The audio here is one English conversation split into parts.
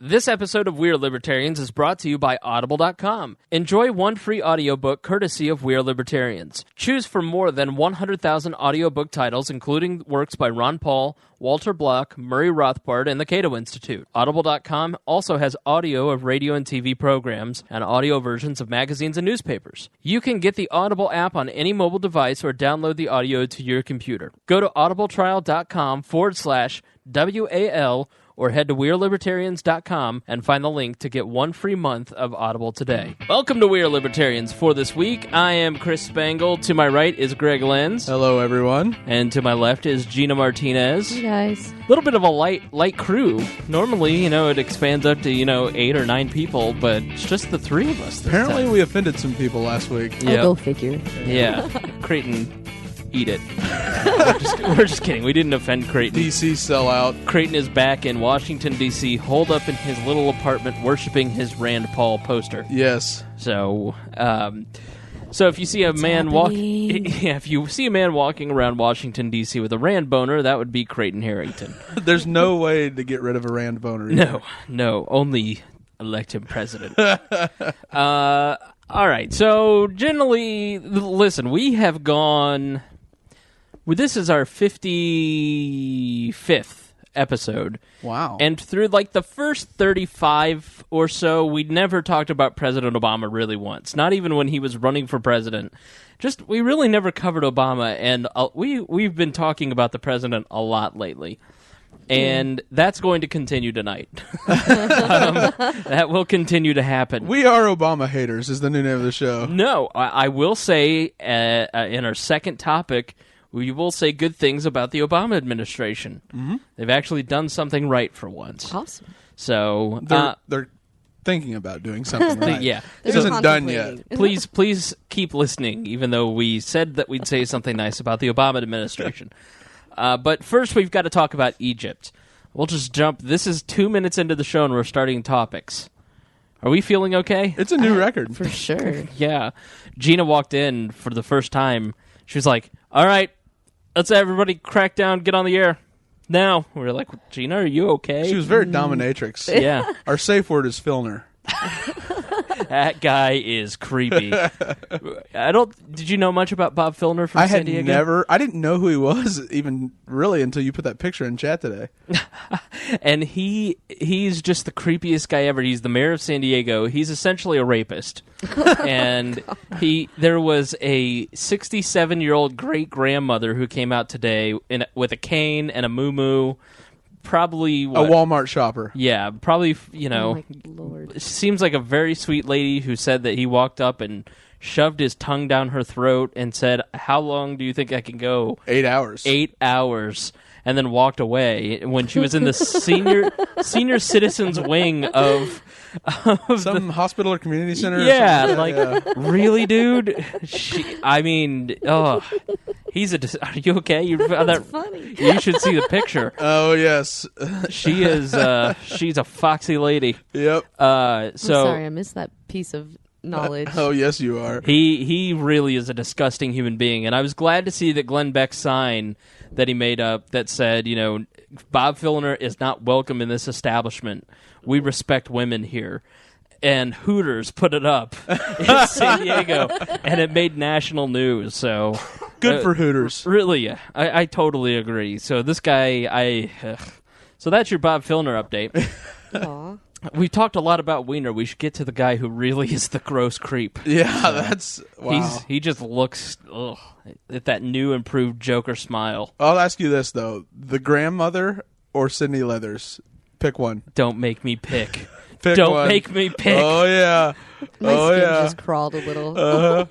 This episode of We Are Libertarians is brought to you by Audible.com. Enjoy one free audiobook courtesy of We Are Libertarians. Choose from more than 100,000 audiobook titles, including works by Ron Paul, Walter Block, Murray Rothbard, and the Cato Institute. Audible.com also has audio of radio and TV programs and audio versions of magazines and newspapers. You can get the Audible app on any mobile device or download the audio to your computer. Go to audibletrial.com/WAL or head to WeareLibertarians.com and find the link to get one free month of Audible today. Welcome to We Are Libertarians. For this week, I am Chris Spangle. To my right is Greg Lenz. Hello, everyone. And to my left is Gena Martinez. Hey, guys. A little bit of a light crew. Normally, it expands up to, 8 or 9 people, but it's just the 3 of us this Apparently, time. we offended some people last week. Yep. Go figure. Yeah. Creighton, eat it. We're just kidding. We didn't offend Creighton. DC sellout. Creighton is back in Washington, D.C., holed up in his little apartment, worshiping his Rand Paul poster. Yes. So if you see a man if you see a man walking around Washington, D.C. with a Rand boner, that would be Creighton Harrington. There's no way to get rid of a Rand boner. No, only elect him president. All right, so generally, listen, we have gone... Well, this is our 55th episode. Wow. And through the first 35 or so, we never talked about President Obama really once. Not even when he was running for president. We really never covered Obama, and we've been talking about the president a lot lately. And that's going to continue tonight. That will continue to happen. We are Obama haters is the new name of the show. No, I will say in our second topic, we will say good things about the Obama administration. Mm-hmm. They've actually done something right for once. Awesome. So they're thinking about doing something right. Yeah. It isn't done yet. Please keep listening, even though we said that we'd say something nice about the Obama administration. But first, we've got to talk about Egypt. We'll just jump. This is 2 minutes into the show, and we're starting topics. Are we feeling okay? It's a new record. For sure. Yeah. Gena walked in for the first time. She was like, all right, let's everybody crack down, get on the air. Now. We were like, Gena, are you okay? She was very dominatrix. Yeah. Our safe word is Filner. That guy is creepy. Did you know much about Bob Filner from San Diego? I didn't know who he was even really until you put that picture in chat today. And he's just the creepiest guy ever. He's the mayor of San Diego. He's essentially a rapist. And there was a 67-year-old great-grandmother who came out today with a cane and a moo-moo. Probably what? A Walmart shopper. Yeah, probably, Oh my Lord. Seems like a very sweet lady who said that he walked up and shoved his tongue down her throat and said, how long do you think I can go? 8 hours. 8 hours. And then walked away when she was in the senior citizens wing of some hospital or community center. Yeah, or something. Really, dude? Are you okay? You found that funny. You should see the picture. Oh yes, she is. She's a foxy lady. Yep. I'm sorry, I missed that piece of knowledge. Oh yes, you are. He really is a disgusting human being, and I was glad to see that Glenn Beck's sign that he made up that said, Bob Filner is not welcome in this establishment. We respect women here. And Hooters put it up in San Diego, and it made national news. So good for Hooters. Really, I totally agree. So this guy, so that's your Bob Filner update. Aw. We talked a lot about Wiener. We should get to the guy who really is the gross creep. Yeah, that's wow. He just looks at that new improved Joker smile. I'll ask you this though: the grandmother or Sydney Leathers? Pick one. Don't make me pick. Don't make me pick. Oh yeah. My skin just crawled a little. Uh-huh.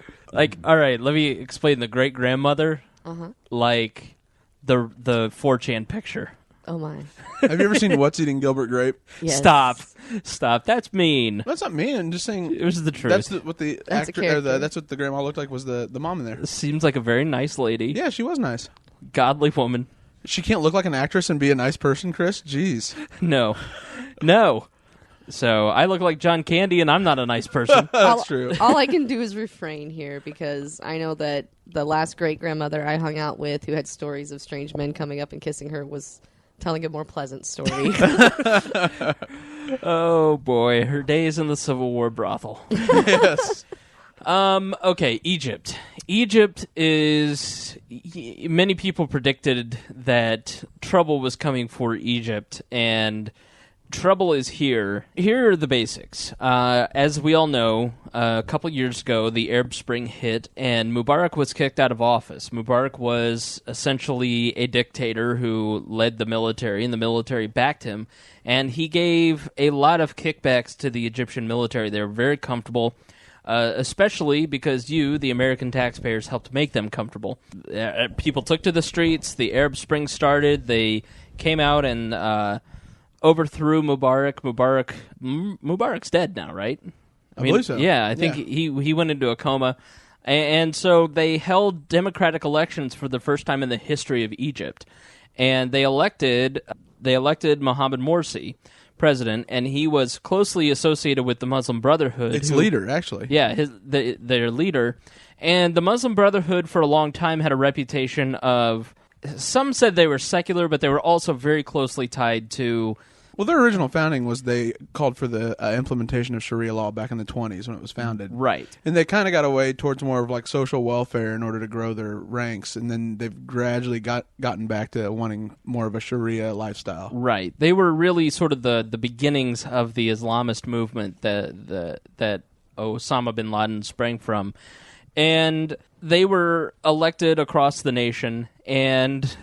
All right, let me explain the great grandmother. Uh-huh. Like the 4chan picture. Oh my. Have you ever seen What's Eating Gilbert Grape? Yes. Stop. That's mean. That's not mean. I'm just saying it was the truth. That's what the That's actor. That's what the grandma looked like. Was the mom in there? Seems like a very nice lady. Yeah, she was nice. Godly woman. She can't look like an actress and be a nice person, Chris. Jeez. No. So I look like John Candy, and I'm not a nice person. That's true. All I can do is refrain here because I know that the last great grandmother I hung out with, who had stories of strange men coming up and kissing her, was telling a more pleasant story. Oh boy, her days in the Civil War brothel. Yes. Okay, Egypt. Egypt is... Many people predicted that trouble was coming for Egypt, and trouble is here. Here are the basics. As we all know, a couple years ago, the Arab Spring hit, and Mubarak was kicked out of office. Mubarak was essentially a dictator who led the military, and the military backed him, and he gave a lot of kickbacks to the Egyptian military. They were very comfortable, especially because you, the American taxpayers, helped make them comfortable. People took to the streets. The Arab Spring started. They came out and overthrew Mubarak. Mubarak's dead now, right? I believe so. Yeah, I think he went into a coma. And so they held democratic elections for the first time in the history of Egypt. And they elected Mohammed Morsi president, and he was closely associated with the Muslim Brotherhood. Its leader, actually. Yeah, their leader. And the Muslim Brotherhood for a long time had a reputation of... Some said they were secular, but they were also very closely tied to... Well, their original founding was they called for the implementation of Sharia law back in the 20s when it was founded. Right. And they kind of got away towards more of like social welfare in order to grow their ranks, and then they've gradually gotten back to wanting more of a Sharia lifestyle. Right. They were really sort of the beginnings of the Islamist movement that Osama bin Laden sprang from. And they were elected across the nation and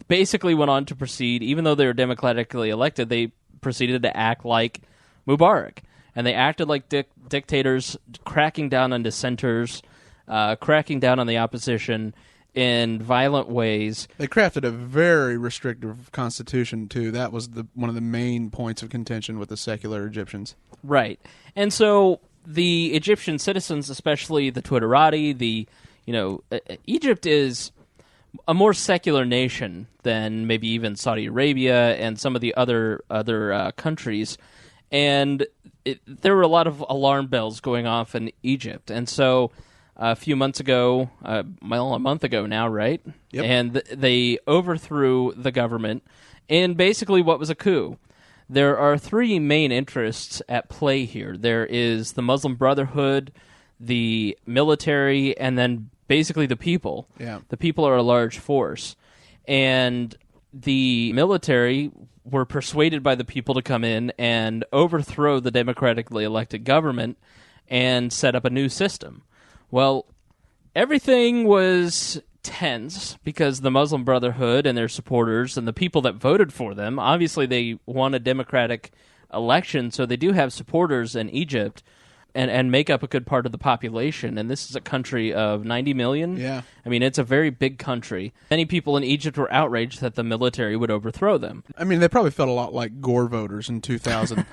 basically went on to proceed, even though they were democratically elected, they proceeded to act like Mubarak. And they acted like dictators, cracking down on dissenters, cracking down on the opposition in violent ways. They crafted a very restrictive constitution, too. That was one of the main points of contention with the secular Egyptians. Right. And so the Egyptian citizens, especially the Twitterati, Egypt is a more secular nation than maybe even Saudi Arabia and some of the other countries, and there were a lot of alarm bells going off in Egypt. And so a few months ago, a month ago now, right? Yep. And they overthrew the government in basically what was a coup. There are three main interests at play here. There is the Muslim Brotherhood, the military, and then basically the people. Yeah. The people are a large force. And the military were persuaded by the people to come in and overthrow the democratically elected government and set up a new system. Well, everything was tense because the Muslim Brotherhood and their supporters and the people that voted for them, obviously they won a democratic election, so they do have supporters in Egypt and make up a good part of the population. And this is a country of 90 million. Yeah. I mean, it's a very big country. Many people in Egypt were outraged that the military would overthrow them. I mean, they probably felt a lot like Gore voters in 2000.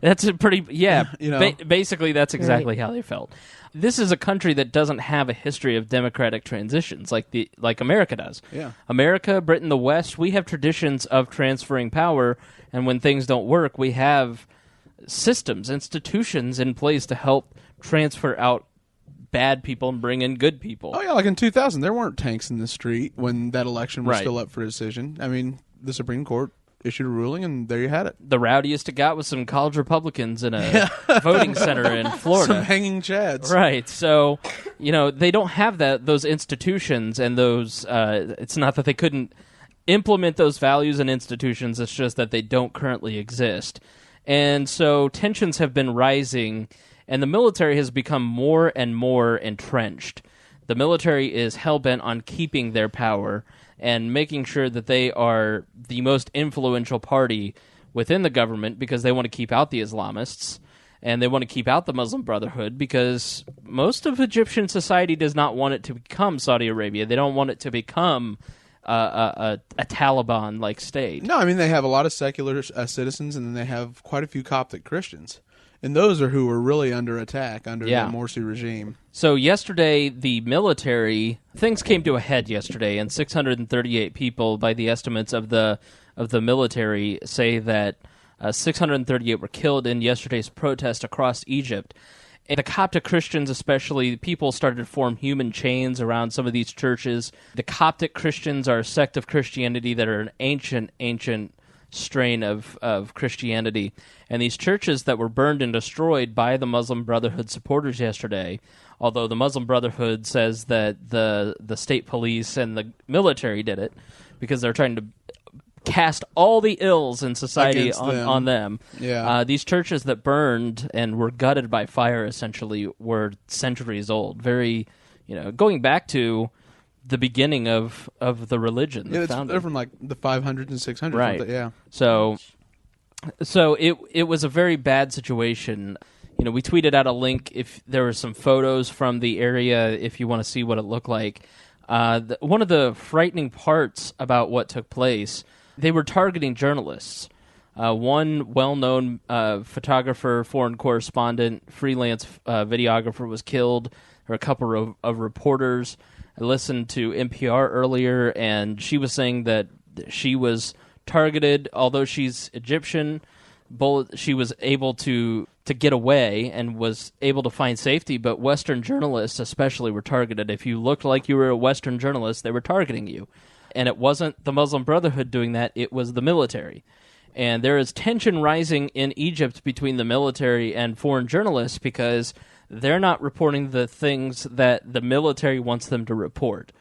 That's a pretty, yeah, You know? basically that's exactly Right. how they felt. This is a country that doesn't have a history of democratic transitions like America does. Yeah. America, Britain, the West, we have traditions of transferring power, and when things don't work, we have systems, institutions in place to help transfer out bad people and bring in good people. Oh, yeah, like in 2000, there weren't tanks in the street when that election was Right. still up for decision. I mean, the Supreme Court issued a ruling, and there you had it. The rowdiest it got was some college Republicans in a voting center in Florida. Some hanging chads. Right. So, they don't have those institutions and those it's not that they couldn't implement those values and institutions, it's just that they don't currently exist. And so tensions have been rising, and the military has become more and more entrenched. The military is hell-bent on keeping their power and making sure that they are the most influential party within the government because they want to keep out the Islamists, and they want to keep out the Muslim Brotherhood because most of Egyptian society does not want it to become Saudi Arabia. They don't want it to become a Taliban-like state. No, I mean, they have a lot of secular citizens, and then they have quite a few Coptic Christians. And those are who were really under attack under the Morsi regime. So yesterday, the military, things came to a head yesterday, and 638 people, by the estimates of the military, say that 638 were killed in yesterday's protest across Egypt. And the Coptic Christians especially, people started to form human chains around some of these churches. The Coptic Christians are a sect of Christianity that are an ancient strain of Christianity. And these churches that were burned and destroyed by the Muslim Brotherhood supporters yesterday, although the Muslim Brotherhood says that the state police and the military did it because they're trying to cast all the ills in society on them. Yeah. These churches that burned and were gutted by fire essentially were centuries old. Very, going back to the beginning of the religion. Yeah, they're from like the 500s and 600s. Right. Yeah. So it was a very bad situation. We tweeted out a link if there were some photos from the area if you want to see what it looked like. One of the frightening parts about what took place, they were targeting journalists. One well-known photographer, foreign correspondent, freelance videographer was killed. There were a couple of reporters. I listened to NPR earlier, and she was saying that she was targeted. Although she's Egyptian, she was able to get away and was able to find safety, but Western journalists especially were targeted. If you looked like you were a Western journalist, they were targeting you. And it wasn't the Muslim Brotherhood doing that, it was the military. And there is tension rising in Egypt between the military and foreign journalists because they're not reporting the things that the military wants them to report.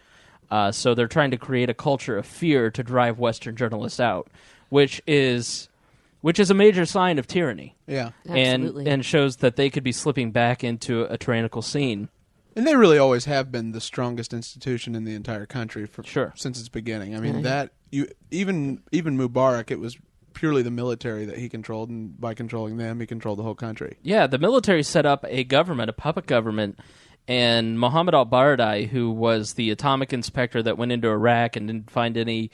So they're trying to create a culture of fear to drive Western journalists out, which is a major sign of tyranny. Yeah. Absolutely. And shows that they could be slipping back into a tyrannical scene. And they really always have been the strongest institution in the entire country since its beginning. I mean, even Mubarak, it was purely the military that he controlled, and by controlling them, he controlled the whole country. Yeah, the military set up a government, a puppet government, and Mohammed al-Baradei, who was the atomic inspector that went into Iraq and didn't find any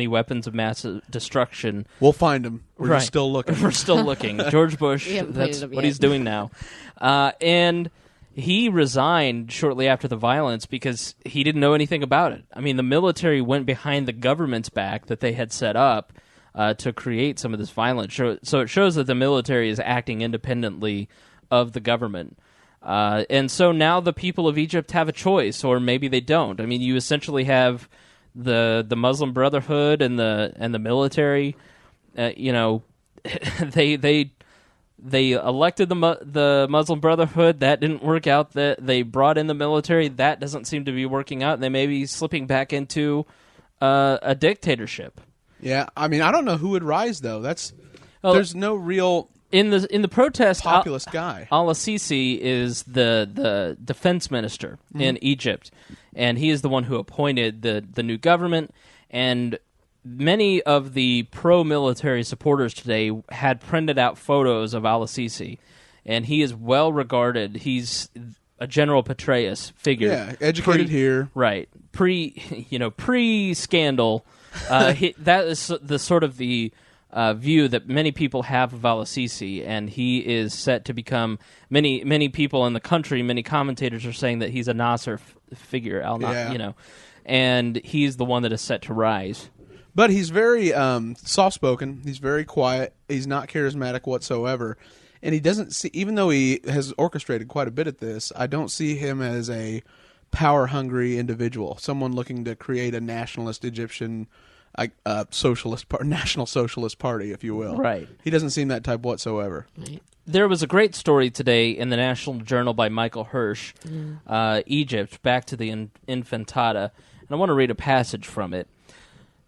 weapons of mass destruction. We'll find them. We're just still looking. We're still looking. George Bush, that's what he's doing now. And he resigned shortly after the violence because he didn't know anything about it. I mean, the military went behind the government's back that they had set up to create some of this violence. So it shows that the military is acting independently of the government. And so now the people of Egypt have a choice, or maybe they don't. I mean, you essentially have the Muslim Brotherhood and the military. They elected the Muslim Brotherhood. That didn't work out. That they brought in the military. That doesn't seem to be working out. They may be slipping back into a dictatorship. Yeah, I mean, I don't know who would rise though. There's no real in the protest. Populist guy. Al-Sisi is the defense minister in Egypt, and he is the one who appointed the new government. And many of the pro-military supporters today had printed out photos of Al-Sisi, and he is well regarded. He's a General Petraeus figure. Yeah, educated here. Right. Pre-scandal. That is the sort of the view that many people have of Al-Sisi, and he is set to become many people in the country. Many commentators are saying that he's a Nasser figure. And he's the one that is set to rise. But he's very soft-spoken. He's very quiet. He's not charismatic whatsoever. And he doesn't see, even though he has orchestrated quite a bit of this, I don't see him as a power-hungry individual, someone looking to create a nationalist Egyptian national socialist party, if you will. Right. He doesn't seem that type whatsoever. Right. There was a great story today in the National Journal by Michael Hirsch, Egypt, back to the Infantada, and I want to read a passage from it.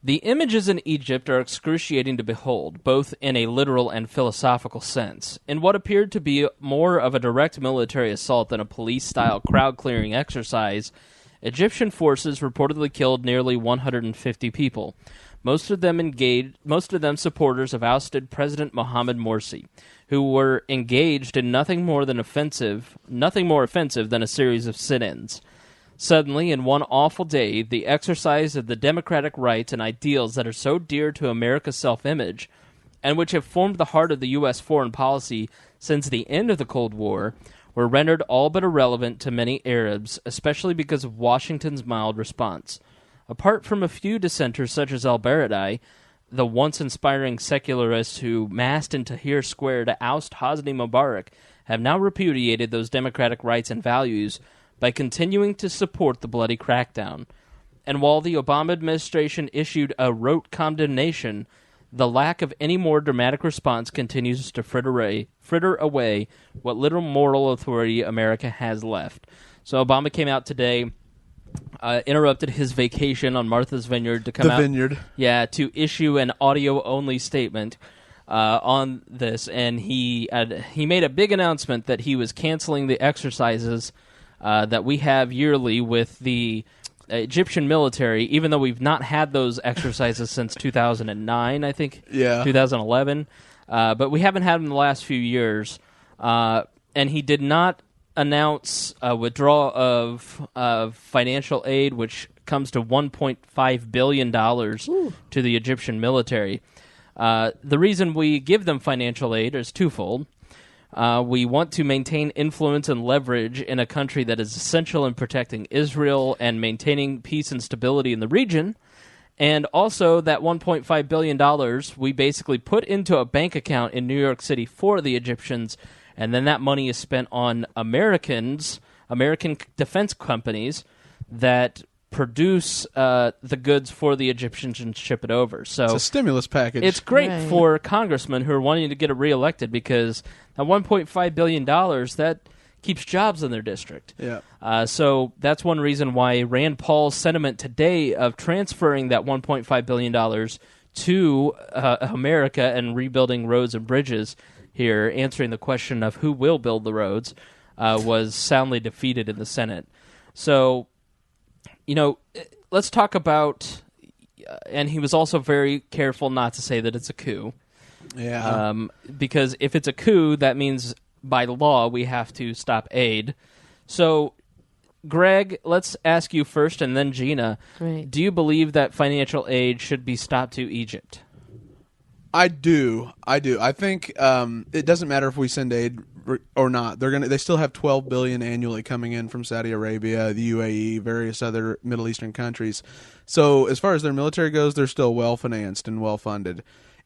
The images in Egypt are excruciating to behold, both in a literal and philosophical sense. In what appeared to be more of a direct military assault than a police-style crowd-clearing exercise, Egyptian forces reportedly killed nearly 150 people, most of them supporters of ousted President Mohamed Morsi, who were engaged in nothing more offensive than a series of sit-ins. Suddenly, in one awful day, the exercise of the democratic rights and ideals that are so dear to America's self-image, and which have formed the heart of the U.S. foreign policy since the end of the Cold War, were rendered all but irrelevant to many Arabs, especially because of Washington's mild response. Apart from a few dissenters such as al-Baradei, the once inspiring secularists who massed in Tahrir Square to oust Hosni Mubarak, have now repudiated those democratic rights and values by continuing to support the bloody crackdown. And while the Obama administration issued a rote condemnation, the lack of any more dramatic response continues to fritter away what little moral authority America has left. So Obama came out today, interrupted his vacation on Martha's Vineyard to come out. The Vineyard. Yeah, to issue an audio-only statement on this, and he made a big announcement that he was canceling the exercises that we have yearly with the Egyptian military, even though we've not had those exercises since 2009, I think, 2011, but we haven't had them the last few years, and he did not announce a withdrawal of financial aid, which comes to $1.5 billion to the Egyptian military. The reason we give them financial aid is twofold. We want to maintain influence and leverage in a country that is essential in protecting Israel and maintaining peace and stability in the region. And also that $1.5 billion we basically put into a bank account in New York City for the Egyptians, and then that money is spent on American defense companies that produce the goods for the Egyptians and ship it over. So it's a stimulus package. It's great for congressmen who are wanting to get reelected because that $1.5 billion, that keeps jobs in their district. Yeah. So that's one reason why Rand Paul's sentiment today of transferring that $1.5 billion to America and rebuilding roads and bridges here, answering the question of who will build the roads, was soundly defeated in the Senate. So, let's talk about, and he was also very careful not to say that it's a coup. Yeah. Because if it's a coup, that means by law we have to stop aid. So, Greg, let's ask you first and then Gena. Right. Do you believe that financial aid should be stopped to Egypt? I do. I think it doesn't matter if we send aid or not. They still have $12 billion annually coming in from Saudi Arabia, the UAE, various other Middle Eastern countries. So as far as their military goes, they're still well financed and well funded.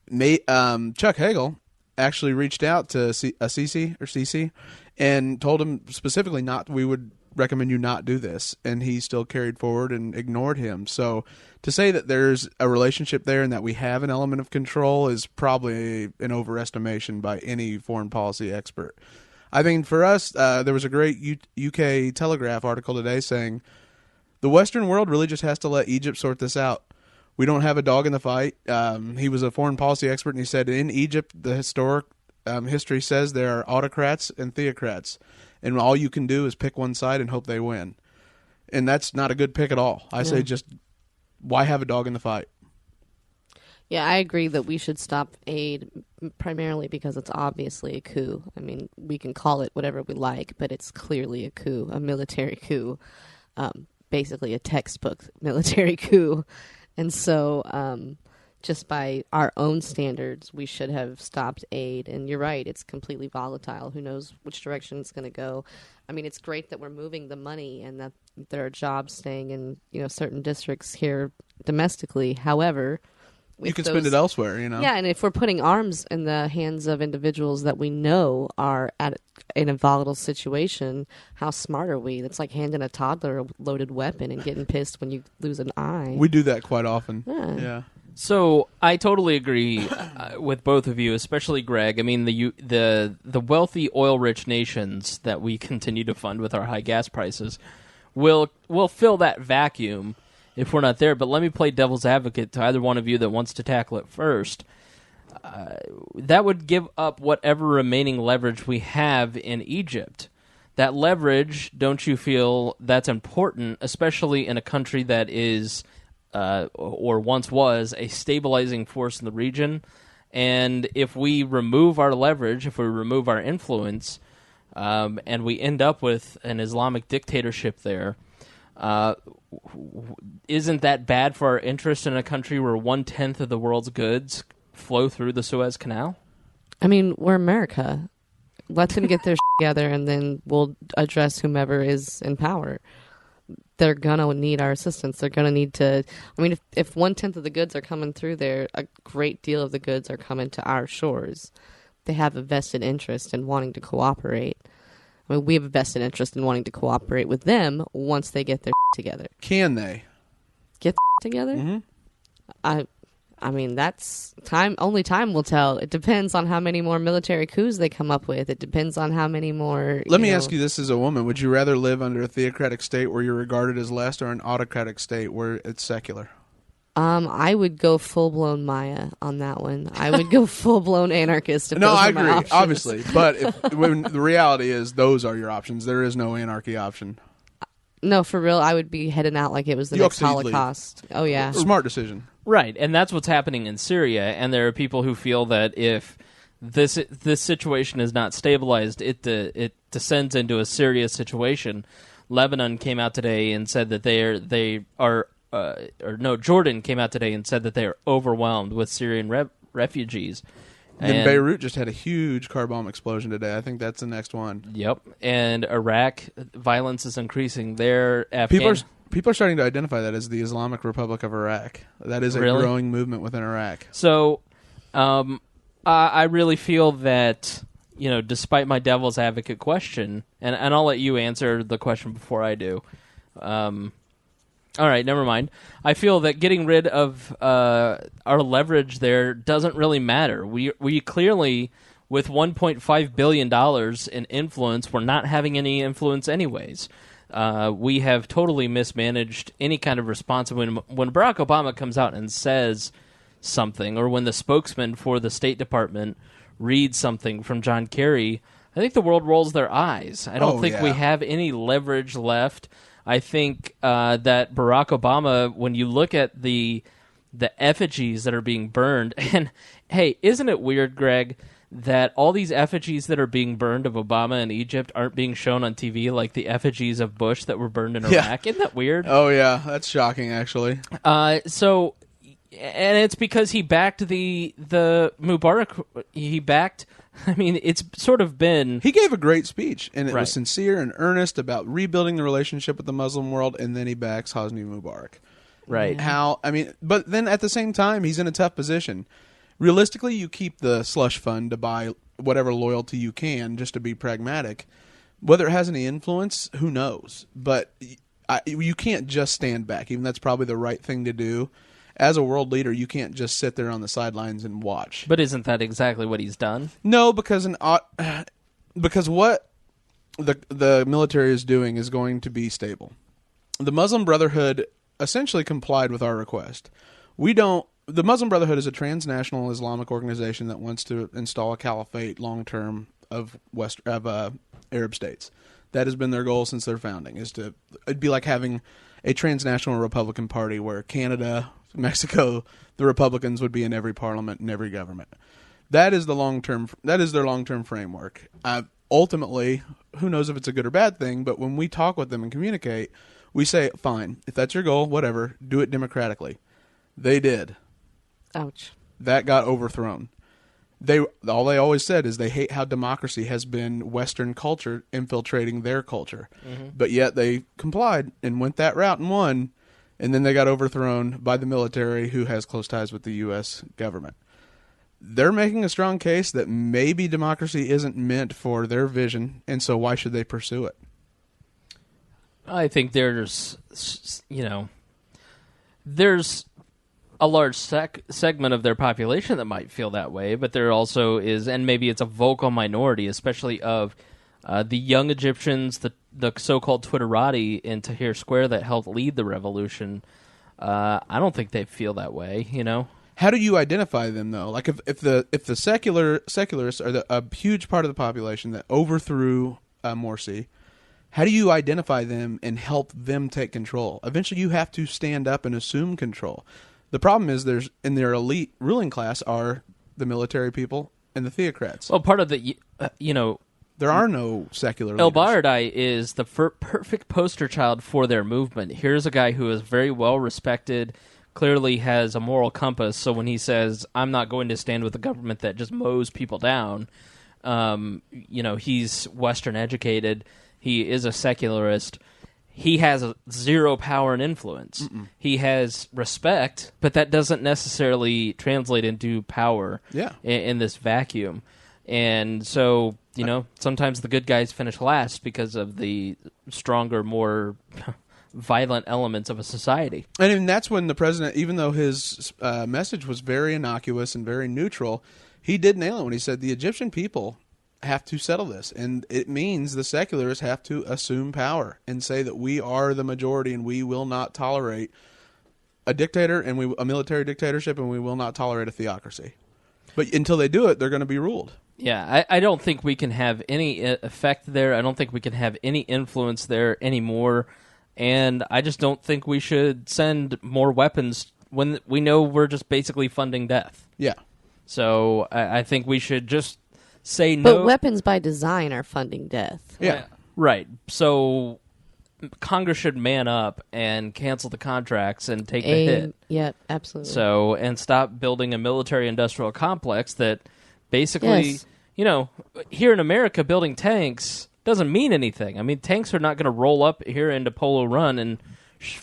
Chuck Hagel actually reached out to Sisi and told him specifically we would recommend you not do this, and he still carried forward and ignored him. So to say that there's a relationship there and that we have an element of control is probably an overestimation by any foreign policy expert. I think for us, there was a great UK Telegraph article today saying the Western world really just has to let Egypt sort this out. We don't have a dog in the fight. He was a foreign policy expert, and he said in Egypt, the historic history says there are autocrats and theocrats, and all you can do is pick one side and hope they win. And that's not a good pick at all. I say just why have a dog in the fight? Yeah, I agree that we should stop aid primarily because it's obviously a coup. I mean, we can call it whatever we like, but it's clearly a coup, a military coup, basically a textbook military coup. And so just by our own standards, we should have stopped aid. And you're right, it's completely volatile. Who knows which direction it's going to go. I mean, it's great that we're moving the money and that there are jobs staying in certain districts here domestically. However, you can spend it elsewhere, Yeah, and if we're putting arms in the hands of individuals that we know are in a volatile situation, how smart are we? That's like handing a toddler a loaded weapon and getting pissed when you lose an eye. We do that quite often. Yeah. So I totally agree with both of you, especially Greg. I mean, the wealthy, oil-rich nations that we continue to fund with our high gas prices will fill that vacuum if we're not there. But let me play devil's advocate to either one of you that wants to tackle it first. That would give up whatever remaining leverage we have in Egypt. That leverage, don't you feel that's important, especially in a country that is or once was a stabilizing force in the region? And if we remove our leverage, if we remove our influence, and we end up with an Islamic dictatorship there, isn't that bad for our interest in a country where 1/10 of the world's goods flow through the Suez Canal? I mean, we're America. Let them get their together, and then we'll address whomever is in power. They're going to need our assistance. They're going to need to... I mean, if 1/10 of the goods are coming through there, a great deal of the goods are coming to our shores. They have a vested interest in wanting to cooperate. I mean, we have a vested interest in wanting to cooperate with them once they get their together. Can they? get together. Mm-hmm. I mean, that's time. Only time will tell. It depends on how many more military coups they come up with. It depends on how many more. Let me ask you this as a woman: would you rather live under a theocratic state where you're regarded as less, or an autocratic state where it's secular? I would go full blown Maya on that one. I would go full blown anarchist. If No, those I were my agree, options. obviously, but when the reality is those are your options. There is no anarchy option. No, for real, I would be heading out like it was the next Holocaust. Oh yeah, Smart decision. Right, and that's what's happening in Syria. And there are people who feel that if this situation is not stabilized, it descends into a serious situation. Lebanon came out today and said that Jordan came out today and said that they are overwhelmed with Syrian refugees. And Beirut just had a huge car bomb explosion today. I think that's the next one. Yep, and Iraq, violence is increasing there. People are starting to identify that as the Islamic Republic of Iraq. That is a growing movement within Iraq. So, I really feel that, despite my devil's advocate question, and I'll let you answer the question before I do. All right, never mind. I feel that getting rid of our leverage there doesn't really matter. We clearly, with $1.5 billion in influence, we're not having any influence anyways. We have totally mismanaged any kind of response. When Barack Obama comes out and says something, or when the spokesman for the State Department reads something from John Kerry, I think the world rolls their eyes. I don't think we have any leverage left. I think that Barack Obama, when you look at the effigies that are being burned, and hey, isn't it weird, Greg, that all these effigies that are being burned of Obama in Egypt aren't being shown on TV like the effigies of Bush that were burned in Iraq? Isn't that weird? Oh, yeah. That's shocking, actually. And it's because he backed the Mubarak. It's sort of been... He gave a great speech, and it was sincere and earnest about rebuilding the relationship with the Muslim world, and then he backs Hosni Mubarak. Right. But then at the same time, he's in a tough position. Realistically, you keep the slush fund to buy whatever loyalty you can, just to be pragmatic. Whether it has any influence, who knows? But you can't just stand back, even that's probably the right thing to do. As a world leader, you can't just sit there on the sidelines and watch. But isn't that exactly what he's done? No, because what the military is doing is going to be stable. The Muslim Brotherhood essentially complied with our request. The Muslim Brotherhood is a transnational Islamic organization that wants to install a caliphate long-term of Arab states. That has been their goal since their founding. It'd be like having a transnational Republican Party where Canada, Mexico, the Republicans would be in every parliament and every government. That is their long-term framework. Ultimately, who knows if it's a good or bad thing, but when we talk with them and communicate, we say, fine, if that's your goal, whatever, do it democratically. They did. Ouch. That got overthrown. All they always said is they hate how democracy has been Western culture infiltrating their culture. Mm-hmm. But yet they complied and went that route and won, and then they got overthrown by the military, who has close ties with the U.S. government. They're making a strong case that maybe democracy isn't meant for their vision, and so why should they pursue it? I think there's a large segment of their population that might feel that way, but there also is, and maybe it's a vocal minority, especially of the young Egyptians, the so-called Twitterati in Tahrir Square that helped lead the revolution. I don't think they feel that way, How do you identify them, though? Like, if the secularists are a huge part of the population that overthrew Morsi, how do you identify them and help them take control? Eventually, you have to stand up and assume control. The problem is in their elite ruling class are the military people and the theocrats. Well, part of the, there are no secular leaders. El Baradei is the perfect poster child for their movement. Here's a guy who is very well respected, clearly has a moral compass, so when he says, I'm not going to stand with a government that just mows people down, he's Western educated, he is a secularist, he has zero power and influence. Mm-mm. He has respect, but that doesn't necessarily translate into power in this vacuum. And so, sometimes the good guys finish last because of the stronger, more, violent elements of a society. And that's when the president, even though his message was very innocuous and very neutral, he did nail it when he said the Egyptian people have to settle this. And it means the secularists have to assume power and say that we are the majority and we will not tolerate a dictator and a military dictatorship, and we will not tolerate a theocracy. But until they do it, they're going to be ruled. Yeah, I don't think we can have any effect there. I don't think we can have any influence there anymore. And I just don't think we should send more weapons when we know we're just basically funding death. Yeah. So I think we should just say no. But weapons by design are funding death. Yeah. Right. So Congress should man up and cancel the contracts and take the hit. Yeah, absolutely. So, and stop building a military-industrial complex that basically, here in America, building tanks doesn't mean anything. I mean, tanks are not going to roll up here into Polo Run and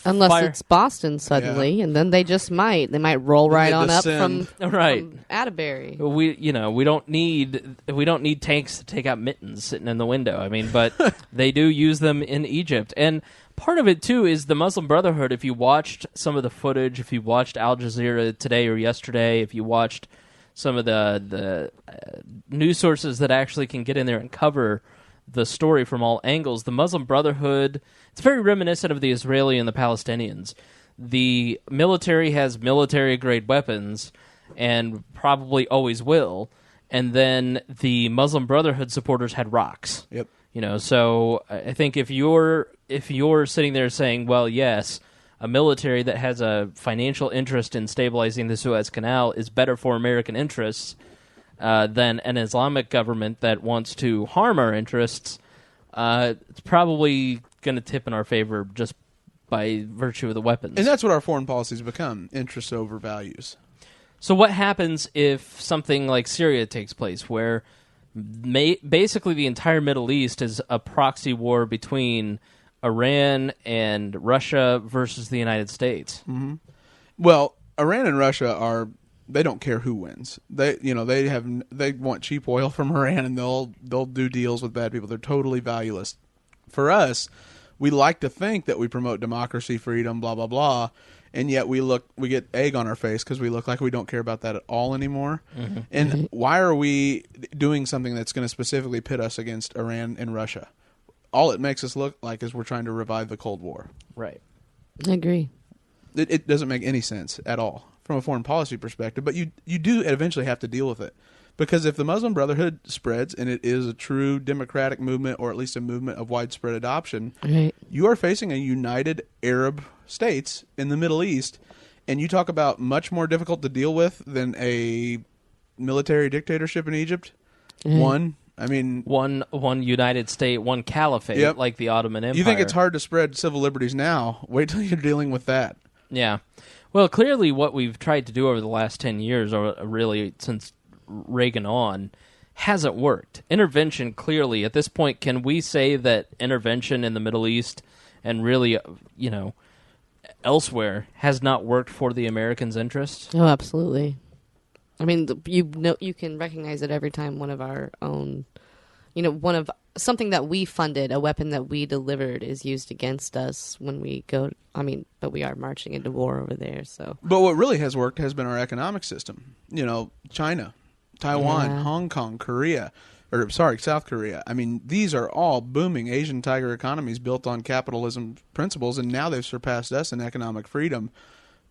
unless fire. It's Boston suddenly, and then they just might. They might roll right on up from Atterbury. We don't need tanks to take out mittens sitting in the window. I mean, but they do use them in Egypt. And part of it too is the Muslim Brotherhood. If you watched some of the footage, if you watched Al Jazeera today or yesterday, if you watched some of the news sources that actually can get in there and cover the story from all angles, the Muslim Brotherhood, it's very reminiscent of the Israeli and the Palestinians. The military has military-grade weapons and probably always will, and then the Muslim Brotherhood supporters had rocks. Yep. So I think if you're sitting there saying, well, yes, a military that has a financial interest in stabilizing the Suez Canal is better for American interests than an Islamic government that wants to harm our interests, it's probably going to tip in our favor just by virtue of the weapons. And that's what our foreign policies become, interests over values. So what happens if something like Syria takes place, where basically the entire Middle East is a proxy war between Iran and Russia versus the United States? Mm-hmm. Well, Iran and Russia they don't care who wins. They want cheap oil from Iran, and they'll do deals with bad people. They're totally valueless. For us, we like to think that we promote democracy, freedom, blah blah blah, and yet we get egg on our face because we look like we don't care about that at all anymore. Mm-hmm. And why are we doing something that's going to specifically pit us against Iran and Russia? All it makes us look like is we're trying to revive the Cold War. Right. I agree. It doesn't make any sense at all from a foreign policy perspective, but you do eventually have to deal with it. Because if the Muslim Brotherhood spreads and it is a true democratic movement, or at least a movement of widespread adoption, right, you are facing a united Arab states in the Middle East, and you talk about much more difficult to deal with than a military dictatorship in Egypt. Right. One United State, one caliphate, yep, like the Ottoman Empire. You think it's hard to spread civil liberties now? Wait till you're dealing with that. Yeah. Well, clearly what we've tried to do over the last 10 years, or really since Reagan on, hasn't worked. Intervention, clearly, at this point, can we say that intervention in the Middle East and really, elsewhere has not worked for the Americans' interests? Oh, absolutely. I mean, you can recognize it every time one of our own, something that we funded, a weapon that we delivered, is used against us when we go. But we are marching into war over there. So, but what really has worked has been our economic system. China, Taiwan, yeah, Hong Kong, South Korea. I mean, these are all booming Asian tiger economies built on capitalism principles, and now they've surpassed us in economic freedom.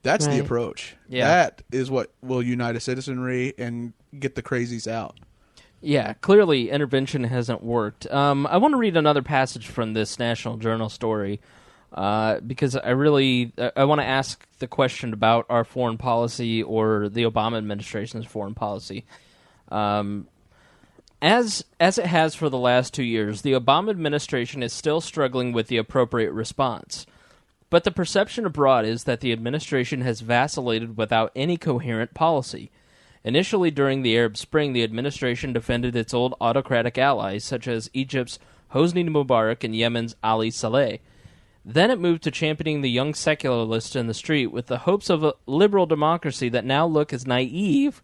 That's the approach. Yeah. That is what will unite a citizenry and get the crazies out. Yeah, clearly intervention hasn't worked. I want to read another passage from this National Journal story because I want to ask the question about our foreign policy, or the Obama administration's foreign policy. As it has for the last 2 years, the Obama administration is still struggling with the appropriate response. But the perception abroad is that the administration has vacillated without any coherent policy. Initially, during the Arab Spring, the administration defended its old autocratic allies, such as Egypt's Hosni Mubarak and Yemen's Ali Saleh. Then it moved to championing the young secularists in the street with the hopes of a liberal democracy that now look as naive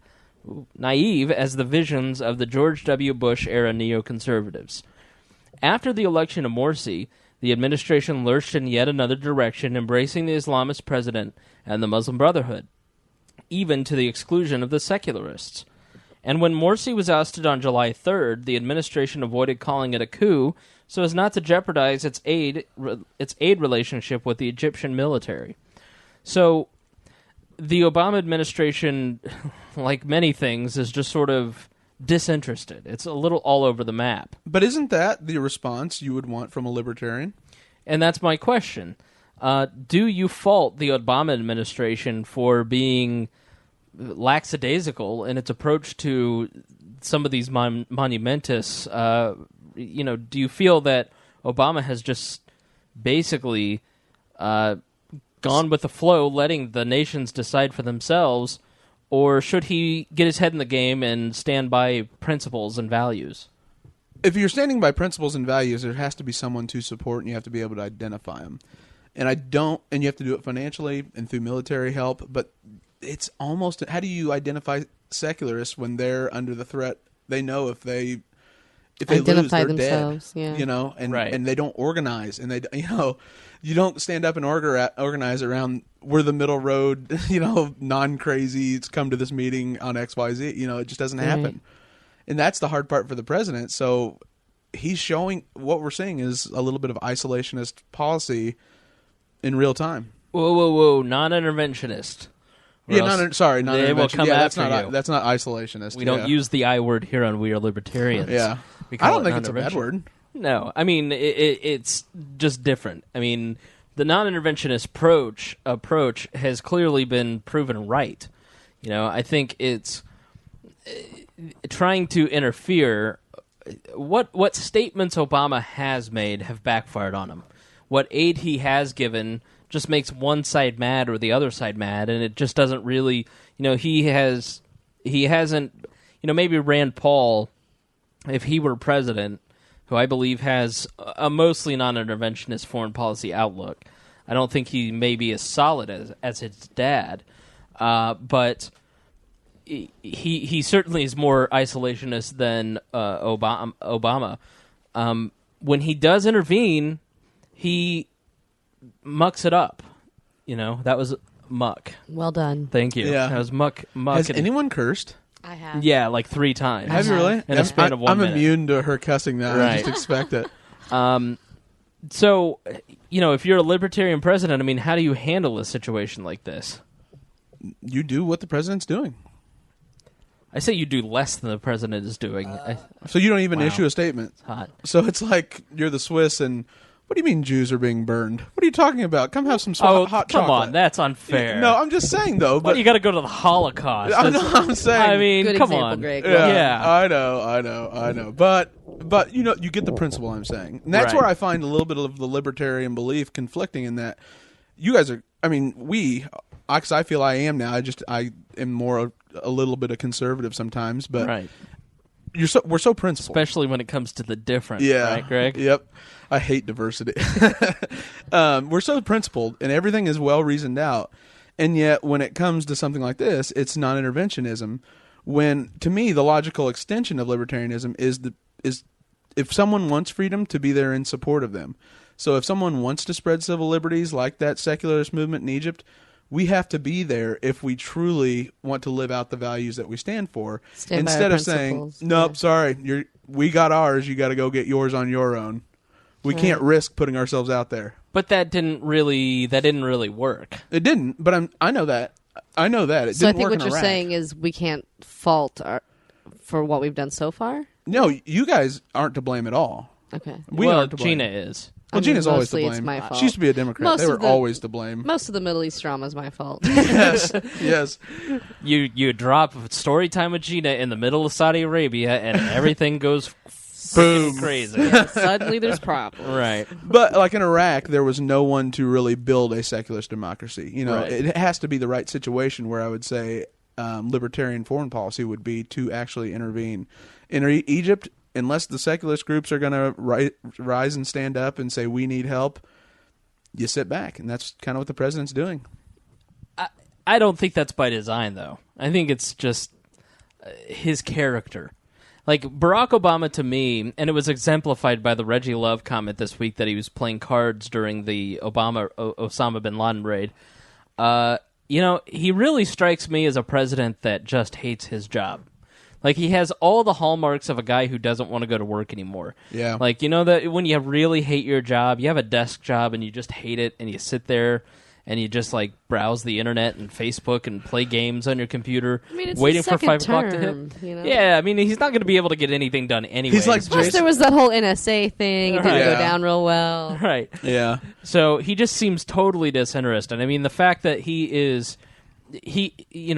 as the visions of the George W. Bush-era neoconservatives. After the election of Morsi, the administration lurched in yet another direction, embracing the Islamist president and the Muslim Brotherhood, even to the exclusion of the secularists. And when Morsi was ousted on July 3rd, the administration avoided calling it a coup so as not to jeopardize its aid relationship with the Egyptian military. So the Obama administration, like many things, is just sort of disinterested. It's a little all over the map. But isn't that the response you would want from a libertarian? And that's my question. Do you fault the Obama administration for being lackadaisical in its approach to some of these monumentous, do you feel that Obama has just basically gone with the flow, letting the nations decide for themselves, or should he get his head in the game and stand by principles and values? If you're standing by principles and values, there has to be someone to support, and you have to be able to identify them. And you have to do it financially and through military help, but it's almost, how do you identify secularists when they're under the threat? They know if they lose, they're themselves, dead, yeah. and they don't organize, and you don't stand up and organize around, we're the middle road, non-crazy, it's come to this meeting on XYZ, it just doesn't happen. And that's the hard part for the president. So he's showing, what we're seeing is a little bit of isolationist policy in real time. Whoa, non-interventionist. Yeah, non-interventionist. That's not isolationist. We don't use the I word here on We Are Libertarians. Yeah. I don't think it's a bad word. No, I mean, it's just different. I mean, the non-interventionist approach has clearly been proven right. I think it's trying to interfere. What statements Obama has made have backfired on him. What aid he has given just makes one side mad or the other side mad, and it just doesn't really, he hasn't, maybe Rand Paul, if he were president, who I believe has a mostly non-interventionist foreign policy outlook. I don't think he may be as solid as his dad, but he certainly is more isolationist than Obama. When he does intervene, he mucks it up. That was muck. Well done. Thank you. Yeah. That was muck. Has anyone cursed? I have. Yeah, like 3 times. Have you really? In a span of 1 minute. I'm immune to her cussing now. Right. I just expect it. So, if you're a libertarian president, how do you handle a situation like this? You do what the president's doing. I say you do less than the president is doing. So you don't even Wow. issue a statement. It's hot. So it's like you're the Swiss and, what do you mean Jews are being burned? What are you talking about? Come have some hot come chocolate. on, that's unfair. No, I'm just saying though. But you got to go to the Holocaust. I'm saying. Good come example, on. Greg. Yeah. I know. But you get the principle I'm saying. And that's Right. where I find a little bit of the libertarian belief conflicting in that you guys are, because I feel I am now. I am more a little bit of conservative sometimes, but Right. we're so principled. Especially when it comes to the different, Yeah. right, Greg? Yep. I hate diversity. We're so principled, and everything is well reasoned out. And yet, when it comes to something like this, it's non-interventionism. When, to me, the logical extension of libertarianism is if someone wants freedom, to be there in support of them. So if someone wants to spread civil liberties like that secularist movement in Egypt, we have to be there if we truly want to live out the values that we stand for. Stand by Instead our of saying, principles. nope, Yeah. sorry, we got ours, you got to go get yours on your own. We can't risk putting ourselves out there. But that didn't really work. It didn't, but I know that. It So I didn't think work what in you're Iraq. saying is we can't fault for what we've done so far? No, you guys aren't to blame at all. Okay. We well, aren't to blame. Gina is. Well, Gina's always to mostly blame. it's my fault. She used to be a Democrat. Most They were of the- always to blame. Most of the Middle East drama is my fault. Yes. You drop story time with Gina in the middle of Saudi Arabia, and everything goes Boom. crazy. Suddenly there's problems. Right. But like in Iraq, there was no one to really build a secularist democracy. Right. It has to be the right situation where I would say libertarian foreign policy would be to actually intervene. In Egypt, unless the secularist groups are going to rise and stand up and say we need help, you sit back, and that's kind of what the president's doing. I don't think that's by design, though. I think it's just his character. Like, Barack Obama, to me, and it was exemplified by the Reggie Love comment this week that he was playing cards during the Osama bin Laden raid. He really strikes me as a president that just hates his job. Like, he has all the hallmarks of a guy who doesn't want to go to work anymore. Yeah. Like, that when you really hate your job, you have a desk job and you just hate it, and you sit there and you just, like, browse the internet and Facebook and play games on your computer, it's waiting his for 5 o'clock term, to hit. Yeah, I mean, he's not going to be able to get anything done anyway. He's like Plus, there was that whole NSA thing. It didn't go down real well. Right. Yeah. So he just seems totally disinterested. I mean, the fact that